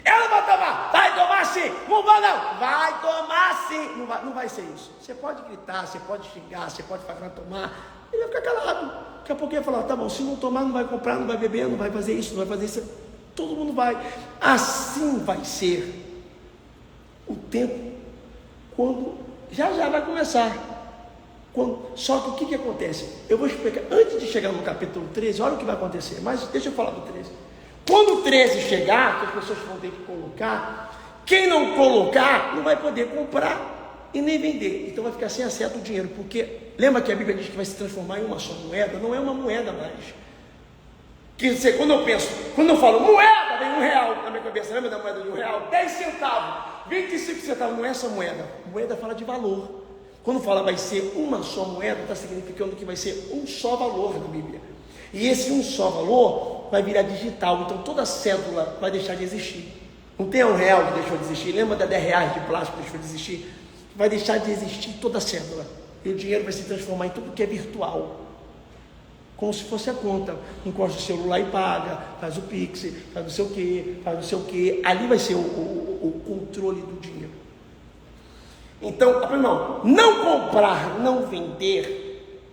Eu não vou tomar, vai tomar sim, não vai não, vai tomar sim, não vai ser isso. Você pode gritar, você pode xingar, você pode falar que vai tomar, ele vai ficar calado. Daqui a pouco ele vai falar, tá bom, se não tomar, não vai comprar, não vai beber, não vai fazer isso, não vai fazer isso, todo mundo vai. Assim vai ser o tempo, quando já vai começar. Só que o que acontece? Eu vou explicar, antes de chegar no capítulo 13, olha o que vai acontecer, mas deixa eu falar do 13. Quando o 13 chegar, que as pessoas vão ter que colocar, quem não colocar, não vai poder comprar e nem vender, então vai ficar sem acesso ao dinheiro, porque lembra que a Bíblia diz que vai se transformar em uma só moeda? Não é uma moeda mais. Quando eu falo moeda, vem R$1 na minha cabeça, lembra da moeda de R$1? 10 centavos, 25 centavos, não é essa moeda. Moeda fala de valor. Quando fala vai ser uma só moeda, está significando que vai ser um só valor na Bíblia. E esse um só valor vai virar digital, então toda cédula vai deixar de existir. Não tem R$1 que deixou de existir, lembra da R$10 de plástico que deixou de existir? Vai deixar de existir toda cédula. E o dinheiro vai se transformar em tudo que é virtual. Como se fosse a conta. Encosta o celular e paga, faz o Pix, faz não sei o que, Ali vai ser o controle do dinheiro. Então, irmão, não comprar, não vender,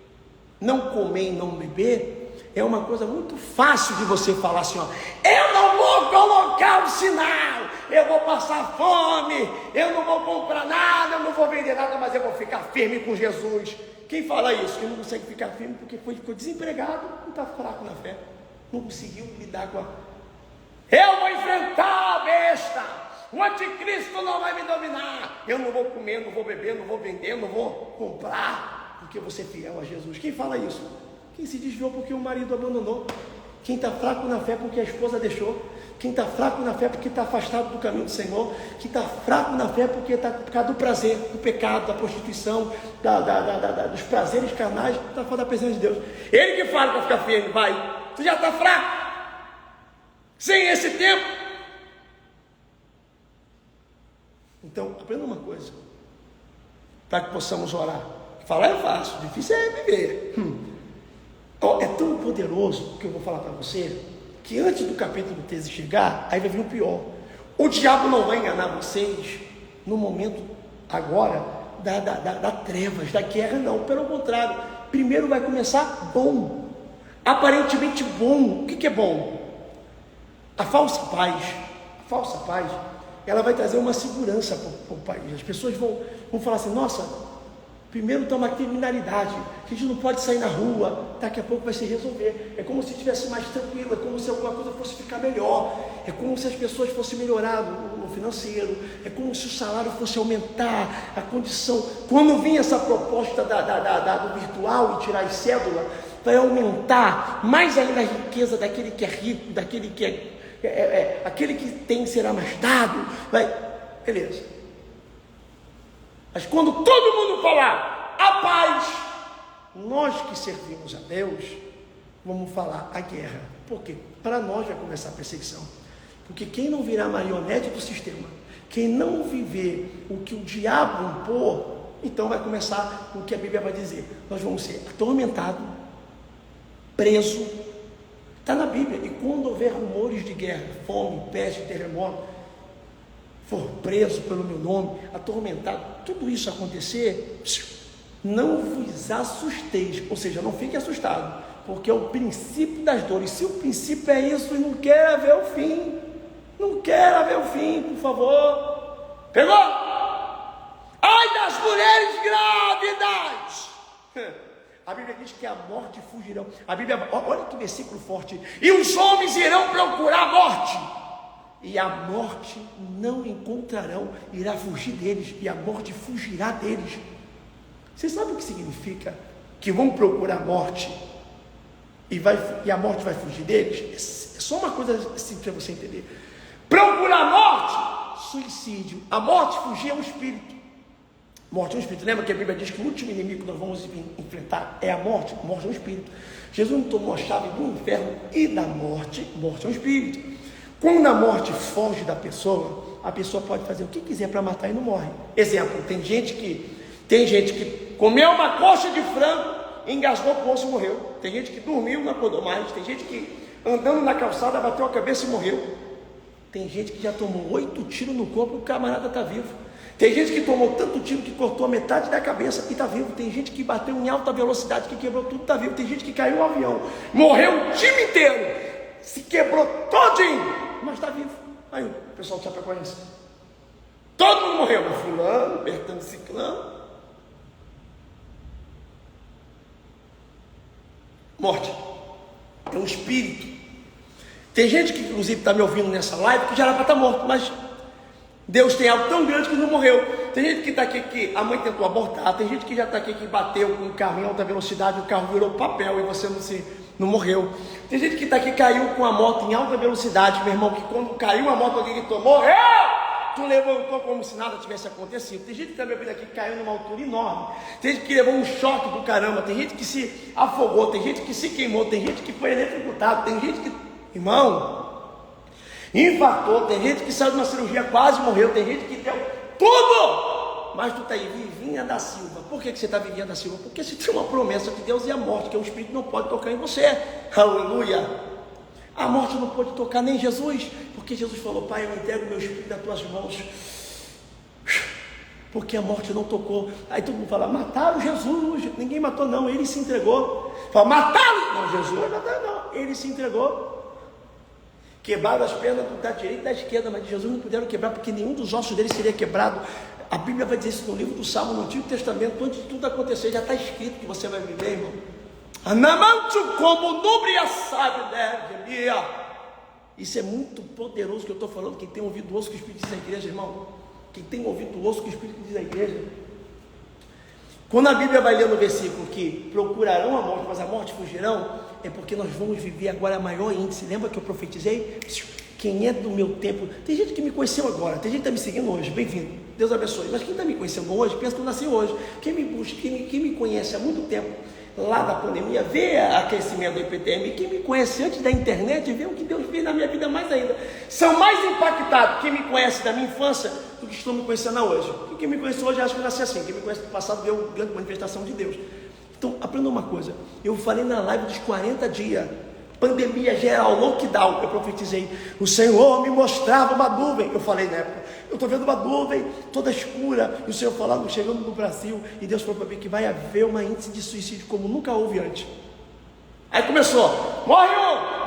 não comer e não beber, é uma coisa muito fácil de você falar assim, ó, eu não vou colocar o sinal, eu vou passar fome, eu não vou comprar nada, eu não vou vender nada, mas eu vou ficar firme com Jesus. Quem fala isso? Quem não consegue ficar firme porque ficou desempregado e está fraco na fé, não conseguiu lidar com eu vou enfrentar a besta, o anticristo não vai me dominar, eu não vou comer, não vou beber, não vou vender, não vou comprar, porque você é fiel a Jesus. Quem fala isso? Quem se desviou porque o marido abandonou, quem está fraco na fé porque a esposa deixou, quem está fraco na fé porque está afastado do caminho do Senhor, quem está fraco na fé porque está por causa do prazer, do pecado, da prostituição, dos prazeres carnais, está fora da presença de Deus. Ele que fala para ficar firme, vai, tu já está fraco, sem esse tempo. Então, aprenda uma coisa, para que possamos orar. Falar é fácil, difícil é viver. É tão poderoso que eu vou falar para você, que antes do capítulo 13 chegar, aí vai vir o pior. O diabo não vai enganar vocês no momento agora da trevas, da guerra, não. Pelo contrário, primeiro vai começar bom, aparentemente bom. O que é bom? A falsa paz, ela vai trazer uma segurança para o país. As pessoas vão falar assim, nossa, primeiro está uma criminalidade, a gente não pode sair na rua, daqui a pouco vai se resolver, é como se estivesse mais tranquilo, é como se alguma coisa fosse ficar melhor, é como se as pessoas fossem melhorar no financeiro, é como se o salário fosse aumentar, a condição. Quando vir essa proposta do virtual e tirar as cédulas, vai aumentar mais ainda a riqueza daquele que é rico, daquele que aquele que tem será mais dado, beleza. Mas quando todo mundo falar a paz, nós que servimos a Deus, vamos falar a guerra. Por quê? Para nós vai começar a perseguição. Porque quem não virar marionete do sistema, quem não viver o que o diabo impor, então vai começar o que a Bíblia vai dizer. Nós vamos ser atormentados, presos. Está na Bíblia. E quando houver rumores de guerra, fome, peste, terremoto, for preso pelo meu nome, atormentado, tudo isso acontecer, não vos assusteis, ou seja, não fique assustado, porque é o princípio das dores. Se o princípio é isso, não quer ver o fim, por favor. Pegou? Ai das mulheres grávidas! A Bíblia diz que a morte fugirão. A Bíblia, olha que versículo forte. E os homens irão procurar a morte, e a morte não encontrarão, irá fugir deles, e a morte fugirá deles. Você sabe o que significa? Que vão procurar a morte, e a morte vai fugir deles? É só uma coisa assim para você entender. Procurar a morte, suicídio. A morte fugir é um espírito. Morte é um espírito. Lembra que a Bíblia diz que o último inimigo que nós vamos enfrentar é a morte? Morte é um espírito. Jesus não tomou a chave do inferno e da morte. Morte é um espírito. Quando a morte foge da pessoa, a pessoa pode fazer o que quiser para matar e não morre. Exemplo, tem gente que comeu uma coxa de frango, engasgou o osso e morreu. Tem gente que dormiu, não acordou mais. Tem gente que andando na calçada bateu a cabeça e morreu. Tem gente que já tomou 8 tiros no corpo e o camarada está vivo. Tem gente que tomou tanto tiro que cortou a metade da cabeça e está vivo. Tem gente que bateu em alta velocidade, que quebrou tudo, está vivo. Tem gente que caiu no avião, morreu o time inteiro, se quebrou todinho, mas está vivo. Aí o pessoal do Chapecoense, todo mundo morreu, mas fulano, Bertano, Ciclano. Morte é um espírito. Tem gente que inclusive está me ouvindo nessa live que já era para estar morto, mas Deus tem algo tão grande que não morreu. Tem gente que está aqui que a mãe tentou abortar, tem gente que já está aqui que bateu com um carro em alta velocidade, o carro virou papel e você não morreu. Tem gente que está aqui caiu com a moto em alta velocidade, meu irmão, que quando caiu a moto alguém gritou, morreu! Tu levantou como se nada tivesse acontecido. Tem gente que está me ouvindo aqui que caiu numa altura enorme. Tem gente que levou um choque do caramba. Tem gente que se afogou. Tem gente que se queimou. Tem gente que foi eletrocutado. Tem gente que, irmão, infartou. Tem gente que saiu de uma cirurgia, quase morreu. Tem gente que deu tudo. Mas tu está aí, Vivinha da Silva. Por que você está Vivinha da Silva? Porque você tem uma promessa de Deus e a morte, que o Espírito não pode tocar em você. Aleluia. A morte não pode tocar nem Jesus, porque Jesus falou, Pai, eu entrego meu espírito nas tuas mãos, porque a morte não tocou. Aí todo mundo fala, mataram Jesus. Ninguém matou não, ele se entregou. Fala, mataram? Não, Jesus não mataram não, ele se entregou. Quebraram as pernas da direita e da esquerda, mas de Jesus não puderam quebrar, porque nenhum dos ossos dele seria quebrado. A Bíblia vai dizer isso no livro do Salmo, no Antigo Testamento, antes de tudo acontecer, já está escrito que você vai viver, irmão. Anamanto como núbria sabe, né? Isso é muito poderoso que eu estou falando. Quem tem ouvido osso que o Espírito diz à igreja, irmão. Quem tem ouvido osso que o Espírito diz à igreja. Quando a Bíblia vai ler no versículo que procurarão a morte, mas a morte fugirão, é porque nós vamos viver agora a maior índice. Lembra que eu profetizei? Quem é do meu tempo, tem gente que me conheceu agora, tem gente que está me seguindo hoje, bem-vindo, Deus abençoe. Mas quem está me conhecendo hoje, pensa que eu nasci hoje. Quem me busca, quem me conhece há muito tempo, lá da pandemia, vê aquecimento do IPTM. Quem me conhece antes da internet, vê o que Deus fez na minha vida mais ainda. São mais impactados quem me conhece da minha infância do que estão me conhecendo hoje. Porque quem me conhece hoje acha que eu nasci assim. Quem me conhece no passado vê uma grande manifestação de Deus. Então, aprenda uma coisa. Eu falei na live dos 40 dias, pandemia geral, lockdown, eu profetizei. O Senhor me mostrava uma nuvem. Eu falei na época, eu estou vendo uma nuvem toda escura. E o Senhor falando, chegando no Brasil. E Deus falou para mim que vai haver uma índice de suicídio como nunca houve antes. Aí começou, morre um,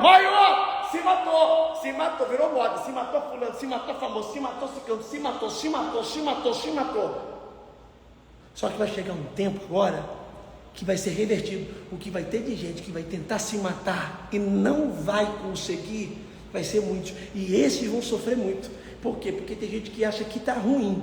se matou, virou moda, se matou fulano, se matou famoso, se matou ciclano, se matou. Só que vai chegar um tempo agora que vai ser revertido. O que vai ter de gente que vai tentar se matar e não vai conseguir, vai ser muitos. E esses vão sofrer muito. Por quê? Porque tem gente que acha que está ruim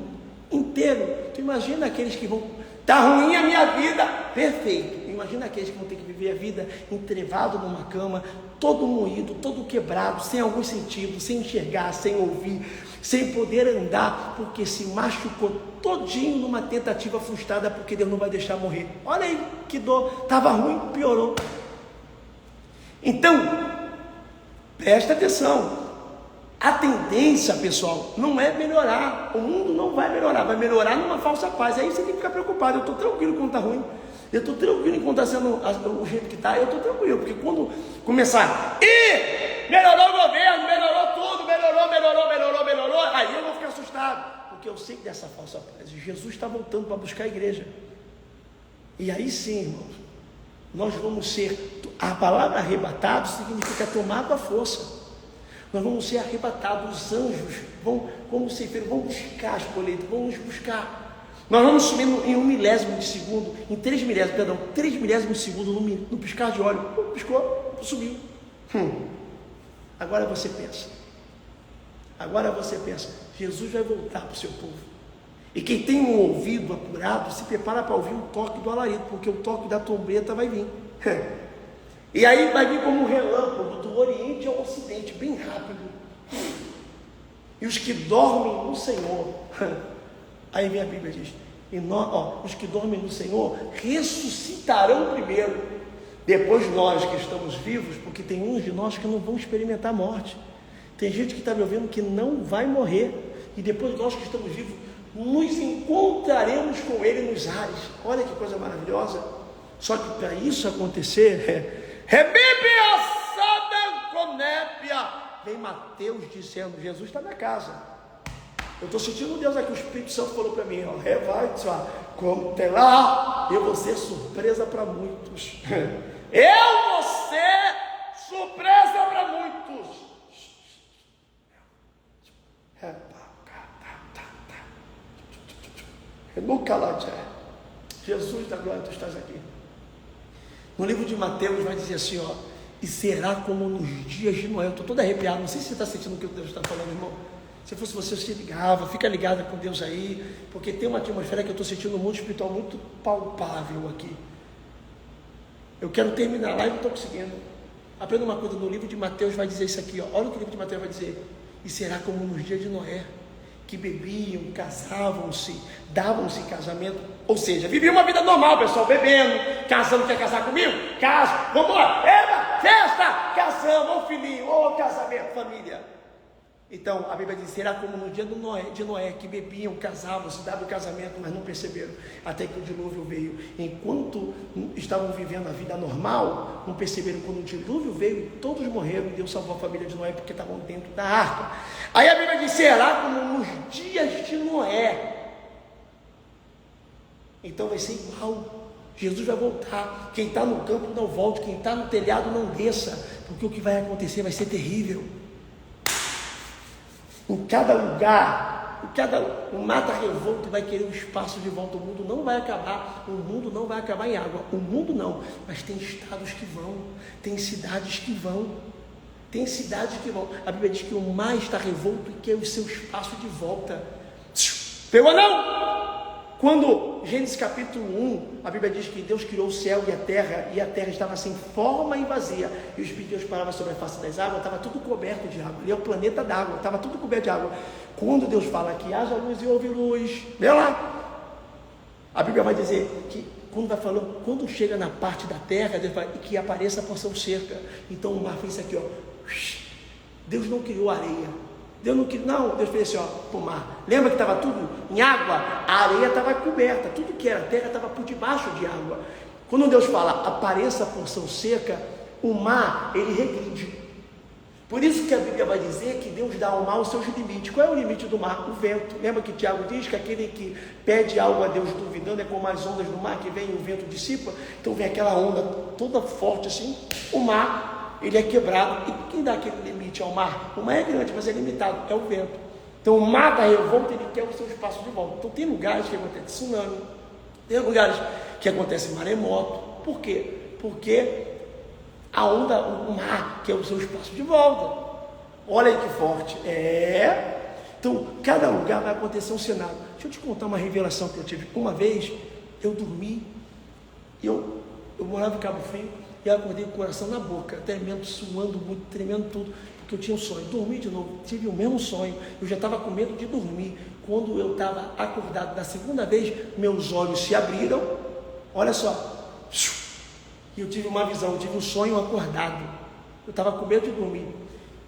inteiro. Tu imagina aqueles que vão, está ruim a minha vida, perfeito. Imagina aqueles que vão ter que viver a vida entrevado numa cama, todo moído, todo quebrado, sem algum sentido, sem enxergar, sem ouvir, sem poder andar, porque se machucou todinho numa tentativa frustrada, porque Deus não vai deixar morrer. Olha aí que dor, estava ruim, piorou. Então, presta atenção. A tendência, pessoal, não é melhorar. O mundo não vai melhorar, vai melhorar numa falsa paz. Aí você tem que ficar preocupado. Eu estou tranquilo quando está ruim. Eu estou tranquilo enquanto está sendo o jeito que está. Eu estou tranquilo, porque quando começar, melhorou o governo, melhorou tudo, melhorou, aí eu vou ficar assustado, porque eu sei que dessa falsa paz, Jesus está voltando para buscar a igreja. E aí sim, irmãos, nós vamos ser, a palavra arrebatado significa tomado à força. Nós vamos ser arrebatados, os anjos vão, como ceifeiros, vão buscar as colheitas, vão nos buscar. Nós vamos subir em 1 milésimo de segundo, em 3 milésimos de segundo, no piscar de olho. Piscou, subiu. Agora você pensa, Jesus vai voltar para o seu povo. E quem tem um ouvido apurado, se prepara para ouvir o toque do alarido, porque o toque da trombeta vai vir. E aí vai vir como um relâmpago do Oriente ao Ocidente, bem rápido. E os que dormem no Senhor, aí vem a Bíblia diz, os que dormem no Senhor ressuscitarão primeiro, depois nós que estamos vivos, porque tem uns de nós que não vão experimentar a morte. Tem gente que está me ouvindo que não vai morrer, e depois nós que estamos vivos nos encontraremos com Ele nos ares. Olha que coisa maravilhosa. Só que para isso acontecer, vem Mateus dizendo, Jesus está na casa. Eu estou sentindo Deus aqui, o Espírito Santo falou para mim, vai, como tem lá, eu vou ser surpresa para muitos. Eu vou ser surpresa para muitos. Jesus da glória, tu estás aqui. No livro de Mateus vai dizer assim, ó, e será como nos dias de Noé. Eu estou todo arrepiado, não sei se você está sentindo o que Deus está falando, irmão. Se fosse você se ligava, fica ligado com Deus aí, porque tem uma atmosfera que eu estou sentindo no mundo espiritual muito palpável aqui. Eu quero terminar lá e não estou conseguindo. Aprenda uma coisa, no livro de Mateus vai dizer isso aqui, ó. Olha o que o livro de Mateus vai dizer. E será como nos dias de Noé, que bebiam, casavam-se, davam-se em casamento, ou seja, viviam uma vida normal, pessoal, bebendo, casando, quer casar comigo? Caso, vamos lá, eba, festa, casamos, ô filhinho, ô casamento, família. Então, a Bíblia diz, será como no dia de Noé, que bebiam, casavam-se, davam casamento, mas não perceberam, até que o dilúvio veio. Enquanto estavam vivendo a vida normal, não perceberam. Quando o dilúvio veio, todos morreram, e Deus salvou a família de Noé, porque estavam dentro da arca. Aí a Bíblia diz, será como nos dias de Noé. Então vai ser igual. Jesus vai voltar. Quem está no campo não volte, quem está no telhado não desça, porque o que vai acontecer vai ser terrível. Em cada lugar, o mata revolto vai querer um espaço de volta. O mundo não vai acabar, o mundo não vai acabar em água, o mundo não, mas tem estados que vão, tem cidades que vão, a Bíblia diz que o mar está revolto e quer o seu espaço de volta. Pegou não? Quando, Gênesis capítulo 1, a Bíblia diz que Deus criou o céu e a terra estava sem forma e vazia, e o Espírito de Deus parava sobre a face das águas, estava tudo coberto de água, ali é o planeta d'água, estava tudo coberto de água. Quando Deus fala que haja luz e houve luz, vê lá, a Bíblia vai dizer que, quando chega na parte da terra, Deus vai, que apareça a porção cerca. Então o mar fez isso aqui, ó. Deus não criou areia. Deus fez assim, ó, para o mar. Lembra que estava tudo em água? A areia estava coberta, tudo que era terra estava por debaixo de água. Quando Deus fala, apareça a porção seca, o mar, ele regride. Por isso que a Bíblia vai dizer que Deus dá ao mar os seus limites. Qual é o limite do mar? O vento. Lembra que Tiago diz que aquele que pede algo a Deus duvidando é como as ondas do mar, que vem e o vento dissipa. Então vem aquela onda toda forte assim, o mar, ele é quebrado. E quem dá aquele limite ao mar? O mar é grande, mas é limitado, é o vento. Então o mar da revolta, ele quer o seu espaço de volta. Então tem lugares que acontece tsunami, tem lugares que acontece maremoto. Por quê? Porque a onda, o mar quer o seu espaço de volta. Olha aí que forte. Então cada lugar vai acontecer um cenário. Deixa eu te contar uma revelação que eu tive. Uma vez eu dormi, eu morava em Cabo Frio, e eu acordei com o coração na boca, tremendo, suando muito, tremendo tudo, porque eu tinha um sonho. Dormi de novo, tive o mesmo sonho. Eu já estava com medo de dormir. Quando eu estava acordado da segunda vez, meus olhos se abriram. Olha só, e eu tive uma visão, eu tive um sonho acordado. Eu estava com medo de dormir.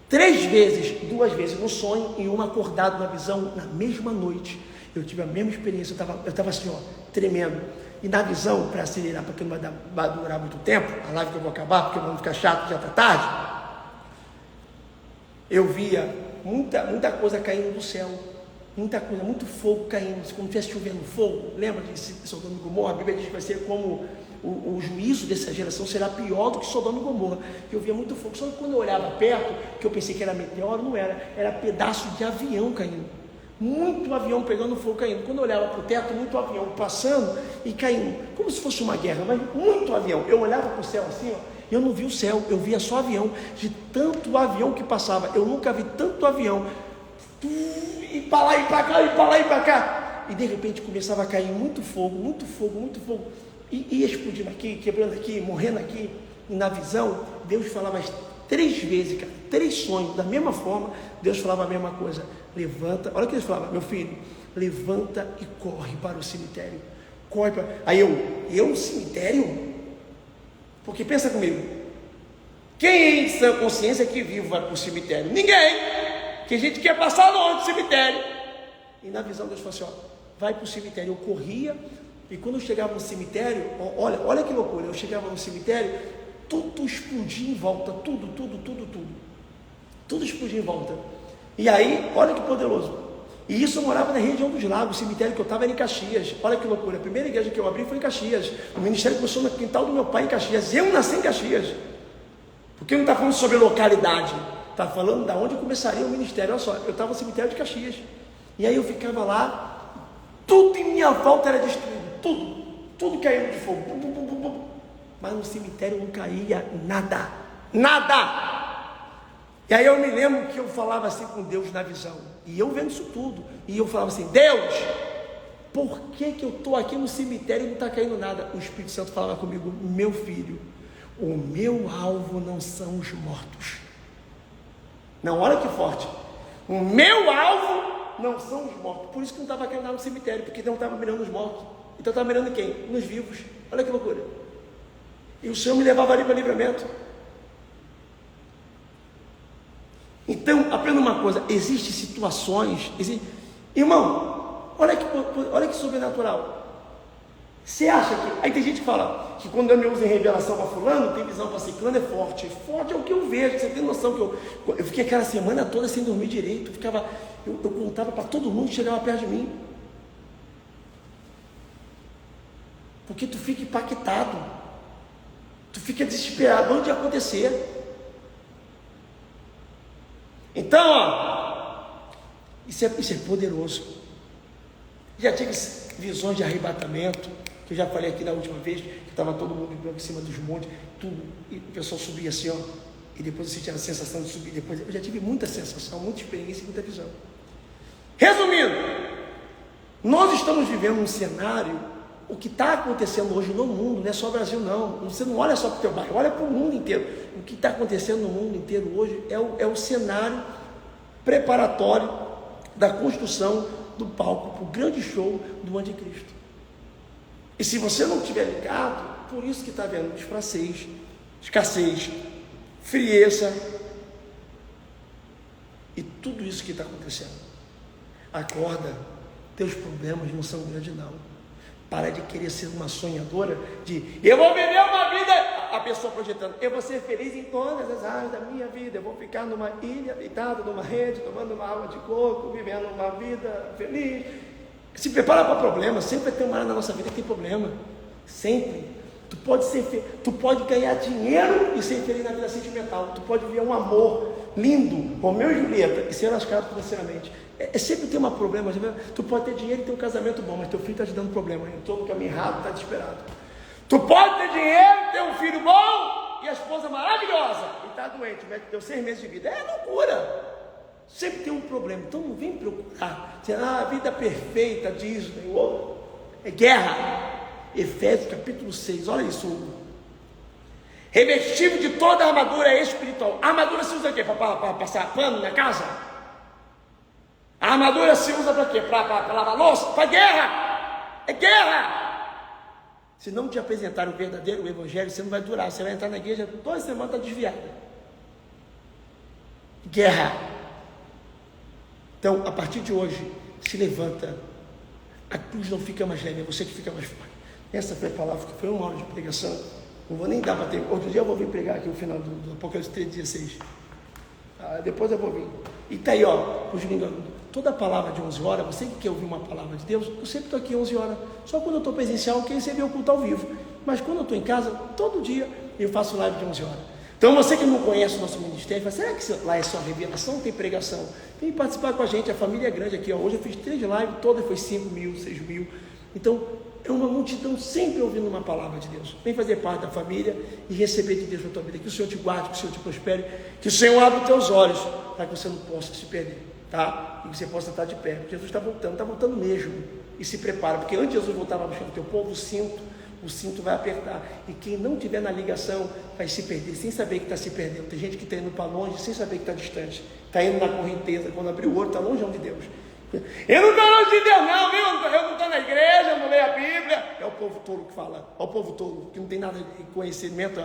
3 vezes, 2 vezes no sonho e uma acordado na visão, na mesma noite. Eu tive a mesma experiência, eu estava assim, ó, tremendo. E na visão, para acelerar, porque não vai durar muito tempo, a live que eu vou acabar, porque vamos ficar chato, já está tarde, eu via muita coisa caindo do céu, muita coisa, muito fogo caindo, como se estivesse chovendo fogo. Lembra de Sodoma e Gomorra? A Bíblia diz que vai ser como o juízo dessa geração será pior do que Sodoma e Gomorra. Eu via muito fogo, só que quando eu olhava perto, que eu pensei que era meteoro, não era pedaço de avião caindo. Muito avião pegando fogo, caindo. Quando eu olhava para o teto, muito avião passando e caindo, como se fosse uma guerra, mas muito avião. Eu olhava para o céu assim, ó, eu não vi o céu, eu via só avião, de tanto avião que passava. Eu nunca vi tanto avião, e para lá e para cá, e para lá e para cá, e de repente começava a cair muito fogo, e explodindo aqui, quebrando aqui, morrendo aqui. E na visão, Deus falava 3 vezes, cara, 3 sonhos, da mesma forma, Deus falava a mesma coisa. Levanta, olha o que Deus falava, meu filho, levanta e corre para o cemitério. Corre para... Aí eu cemitério? Porque pensa comigo, quem em sã consciência que vivo vai para o cemitério? Ninguém, que a gente quer passar longe do cemitério. E na visão Deus falou assim, ó, vai para o cemitério. Eu corria, e quando eu chegava no cemitério, olha que loucura, eu chegava no cemitério, tudo explodia em volta, tudo explodia em volta. E aí, olha que poderoso. E isso eu morava na região dos Lagos, o cemitério que eu estava era em Caxias. Olha que loucura, a primeira igreja que eu abri foi em Caxias. O ministério começou no quintal do meu pai em Caxias. Eu nasci em Caxias. Porque não está falando sobre localidade, está falando da onde começaria o ministério. Olha só, eu estava no cemitério de Caxias. E aí eu ficava lá, tudo em minha volta era destruído, tudo caindo de fogo. mas no cemitério não caía nada, nada. E aí eu me lembro que eu falava assim com Deus na visão, e eu vendo isso tudo, e eu falava assim: Deus, por que eu estou aqui no cemitério e não está caindo nada? O Espírito Santo falava comigo: meu filho, o meu alvo não são os mortos. Não, olha que forte. O meu alvo não são os mortos. Por isso que não estava caindo nada no cemitério, porque não estava mirando os mortos. Então estava mirando quem? Nos vivos. Olha que loucura. E o Senhor me levava ali para livramento. Então, aprenda uma coisa: existem situações, irmão, olha que sobrenatural. Você acha que, aí tem gente que fala que quando eu me uso em revelação para fulano, tem visão para ciclano, é forte. Forte é o que eu vejo. Você tem noção que eu fiquei aquela semana toda sem dormir direito, eu contava para todo mundo que chegava perto de mim, porque tu fica impactado, tu fica desesperado, onde ia acontecer. Então, isso é poderoso. Já tive visões de arrebatamento, que eu já falei aqui na última vez, que estava todo mundo em cima dos montes, tudo, e o pessoal subia assim, e depois você tinha a sensação de subir. Depois eu já tive muita sensação, muita experiência e muita visão. Resumindo, nós estamos vivendo um cenário, o que está acontecendo hoje no mundo, não é só o Brasil não, você não olha só para o teu bairro, olha para o mundo inteiro. O que está acontecendo no mundo inteiro hoje é o cenário preparatório da construção do palco para o grande show do anticristo. E se você não estiver ligado, por isso que está havendo escassez, frieza e tudo isso que está acontecendo. Acorda, teus problemas não são grandes não. Para de querer ser uma sonhadora de eu vou viver uma vida, a pessoa projetando, eu vou ser feliz em todas as áreas da minha vida, eu vou ficar numa ilha, deitado numa rede, tomando uma água de coco, vivendo uma vida feliz. Se prepara para problemas. Sempre vai ter uma área na nossa vida que tem problema, sempre. Tu pode ganhar dinheiro e ser feliz na vida sentimental, tu pode viver um amor lindo, Romeu e Julieta, e ser lascado financeiramente. Sempre tem um problema. Tu pode ter dinheiro e ter um casamento bom, mas teu filho está te dando problema, entrou no caminho errado, está desesperado. Tu pode ter dinheiro, ter um filho bom e a esposa maravilhosa e está doente, mas deu 6 meses de vida. É loucura. Sempre tem um problema. Então não vem procurar a vida perfeita, Disney, é guerra. Efésios capítulo 6, olha isso. Revestido de toda a armadura espiritual. A armadura se usa o quê? Para passar pano na casa? A armadura se usa para quê? Para lavar louça? Para guerra! É guerra! Se não te apresentar o verdadeiro evangelho, você não vai durar. Você vai entrar na igreja 2 semanas, está desviada. Guerra! Então, a partir de hoje, se levanta. A cruz não fica mais leve, é você que fica mais forte. Essa foi a palavra, que foi 1 hora de pregação. Não vou nem dar para ter. Outro dia eu vou vir pregar aqui o final do Apocalipse 3,16. Depois eu vou vir. E está aí, os gringos. Toda palavra de 11 horas, você que quer ouvir uma palavra de Deus, eu sempre estou aqui 11 horas. Só quando eu estou presencial, quem receber o culto ao vivo. Mas quando eu estou em casa, todo dia eu faço live de 11 horas. Então você que não conhece o nosso ministério, fala, será que lá é só revelação? Tem pregação? Vem participar com a gente, a família é grande aqui. Hoje eu fiz 3 lives, todas foi 5 mil, 6 mil. Então, é uma multidão sempre ouvindo uma palavra de Deus. Vem fazer parte da família e receber de Deus na tua vida. Que o Senhor te guarde, que o Senhor te prospere, que o Senhor abra os teus olhos, para que você não possa se perder, tá? E que você possa estar de pé. Jesus está voltando mesmo. E se prepara, porque antes de Jesus voltar para buscar o teu povo, o cinto vai apertar. E quem não tiver na ligação vai se perder, sem saber que está se perdendo. Tem gente que está indo para longe, sem saber que está distante. Está indo na correnteza, quando abrir o olho, está longe de Deus. Eu não estou longe de Deus não, viu? Eu não estou na igreja, eu não leio a Bíblia. É o povo tolo que fala. É o povo tolo, que não tem nada de conhecimento.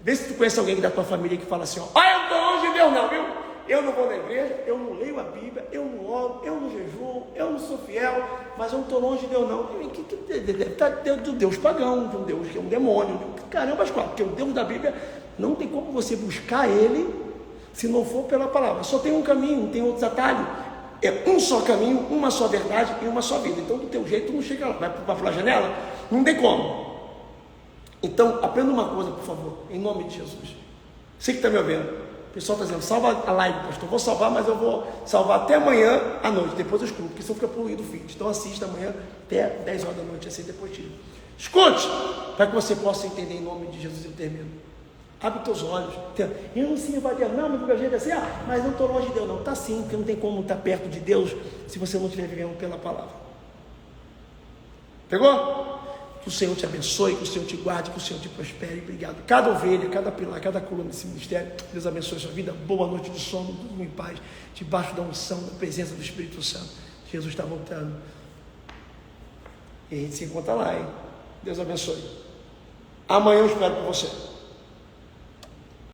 Vê se tu conhece alguém da tua família que fala assim, eu não estou longe de Deus não, viu? Eu não vou na igreja, eu não leio a Bíblia, eu não oro, eu não jejuo, eu não sou fiel, mas eu não estou longe de Deus não. Deve estar do Deus pagão, de um Deus que é um demônio. Caramba, porque o Deus da Bíblia não tem como você buscar ele se não for pela palavra. Só tem um caminho, não tem outros atalhos. É um só caminho, uma só verdade e uma só vida. Então do teu jeito não chega lá, vai pela janela, não tem como. Então aprenda uma coisa, por favor, em nome de Jesus. Você que está me ouvindo, o pessoal está dizendo, salva a live, pastor. Vou salvar, mas eu vou salvar até amanhã à noite, depois eu excluo, porque senão fica poluído o feed. Então assista amanhã até 10 horas da noite, assim depois tira. Escute, para que você possa entender em nome de Jesus. Eu termino. Abre teus olhos. Eu não sei evadir, não, mas a gente é assim, mas não estou longe de Deus, não. Está sim, porque não tem como estar perto de Deus se você não estiver vivendo pela palavra. Pegou? Que o Senhor te abençoe, que o Senhor te guarde, que o Senhor te prospere. Obrigado. Cada ovelha, cada pilar, cada coluna desse ministério, Deus abençoe a sua vida. Boa noite de sono, tudo em paz, debaixo da unção, da presença do Espírito Santo. Jesus está voltando. E a gente se encontra lá, hein? Deus abençoe. Amanhã eu espero por você.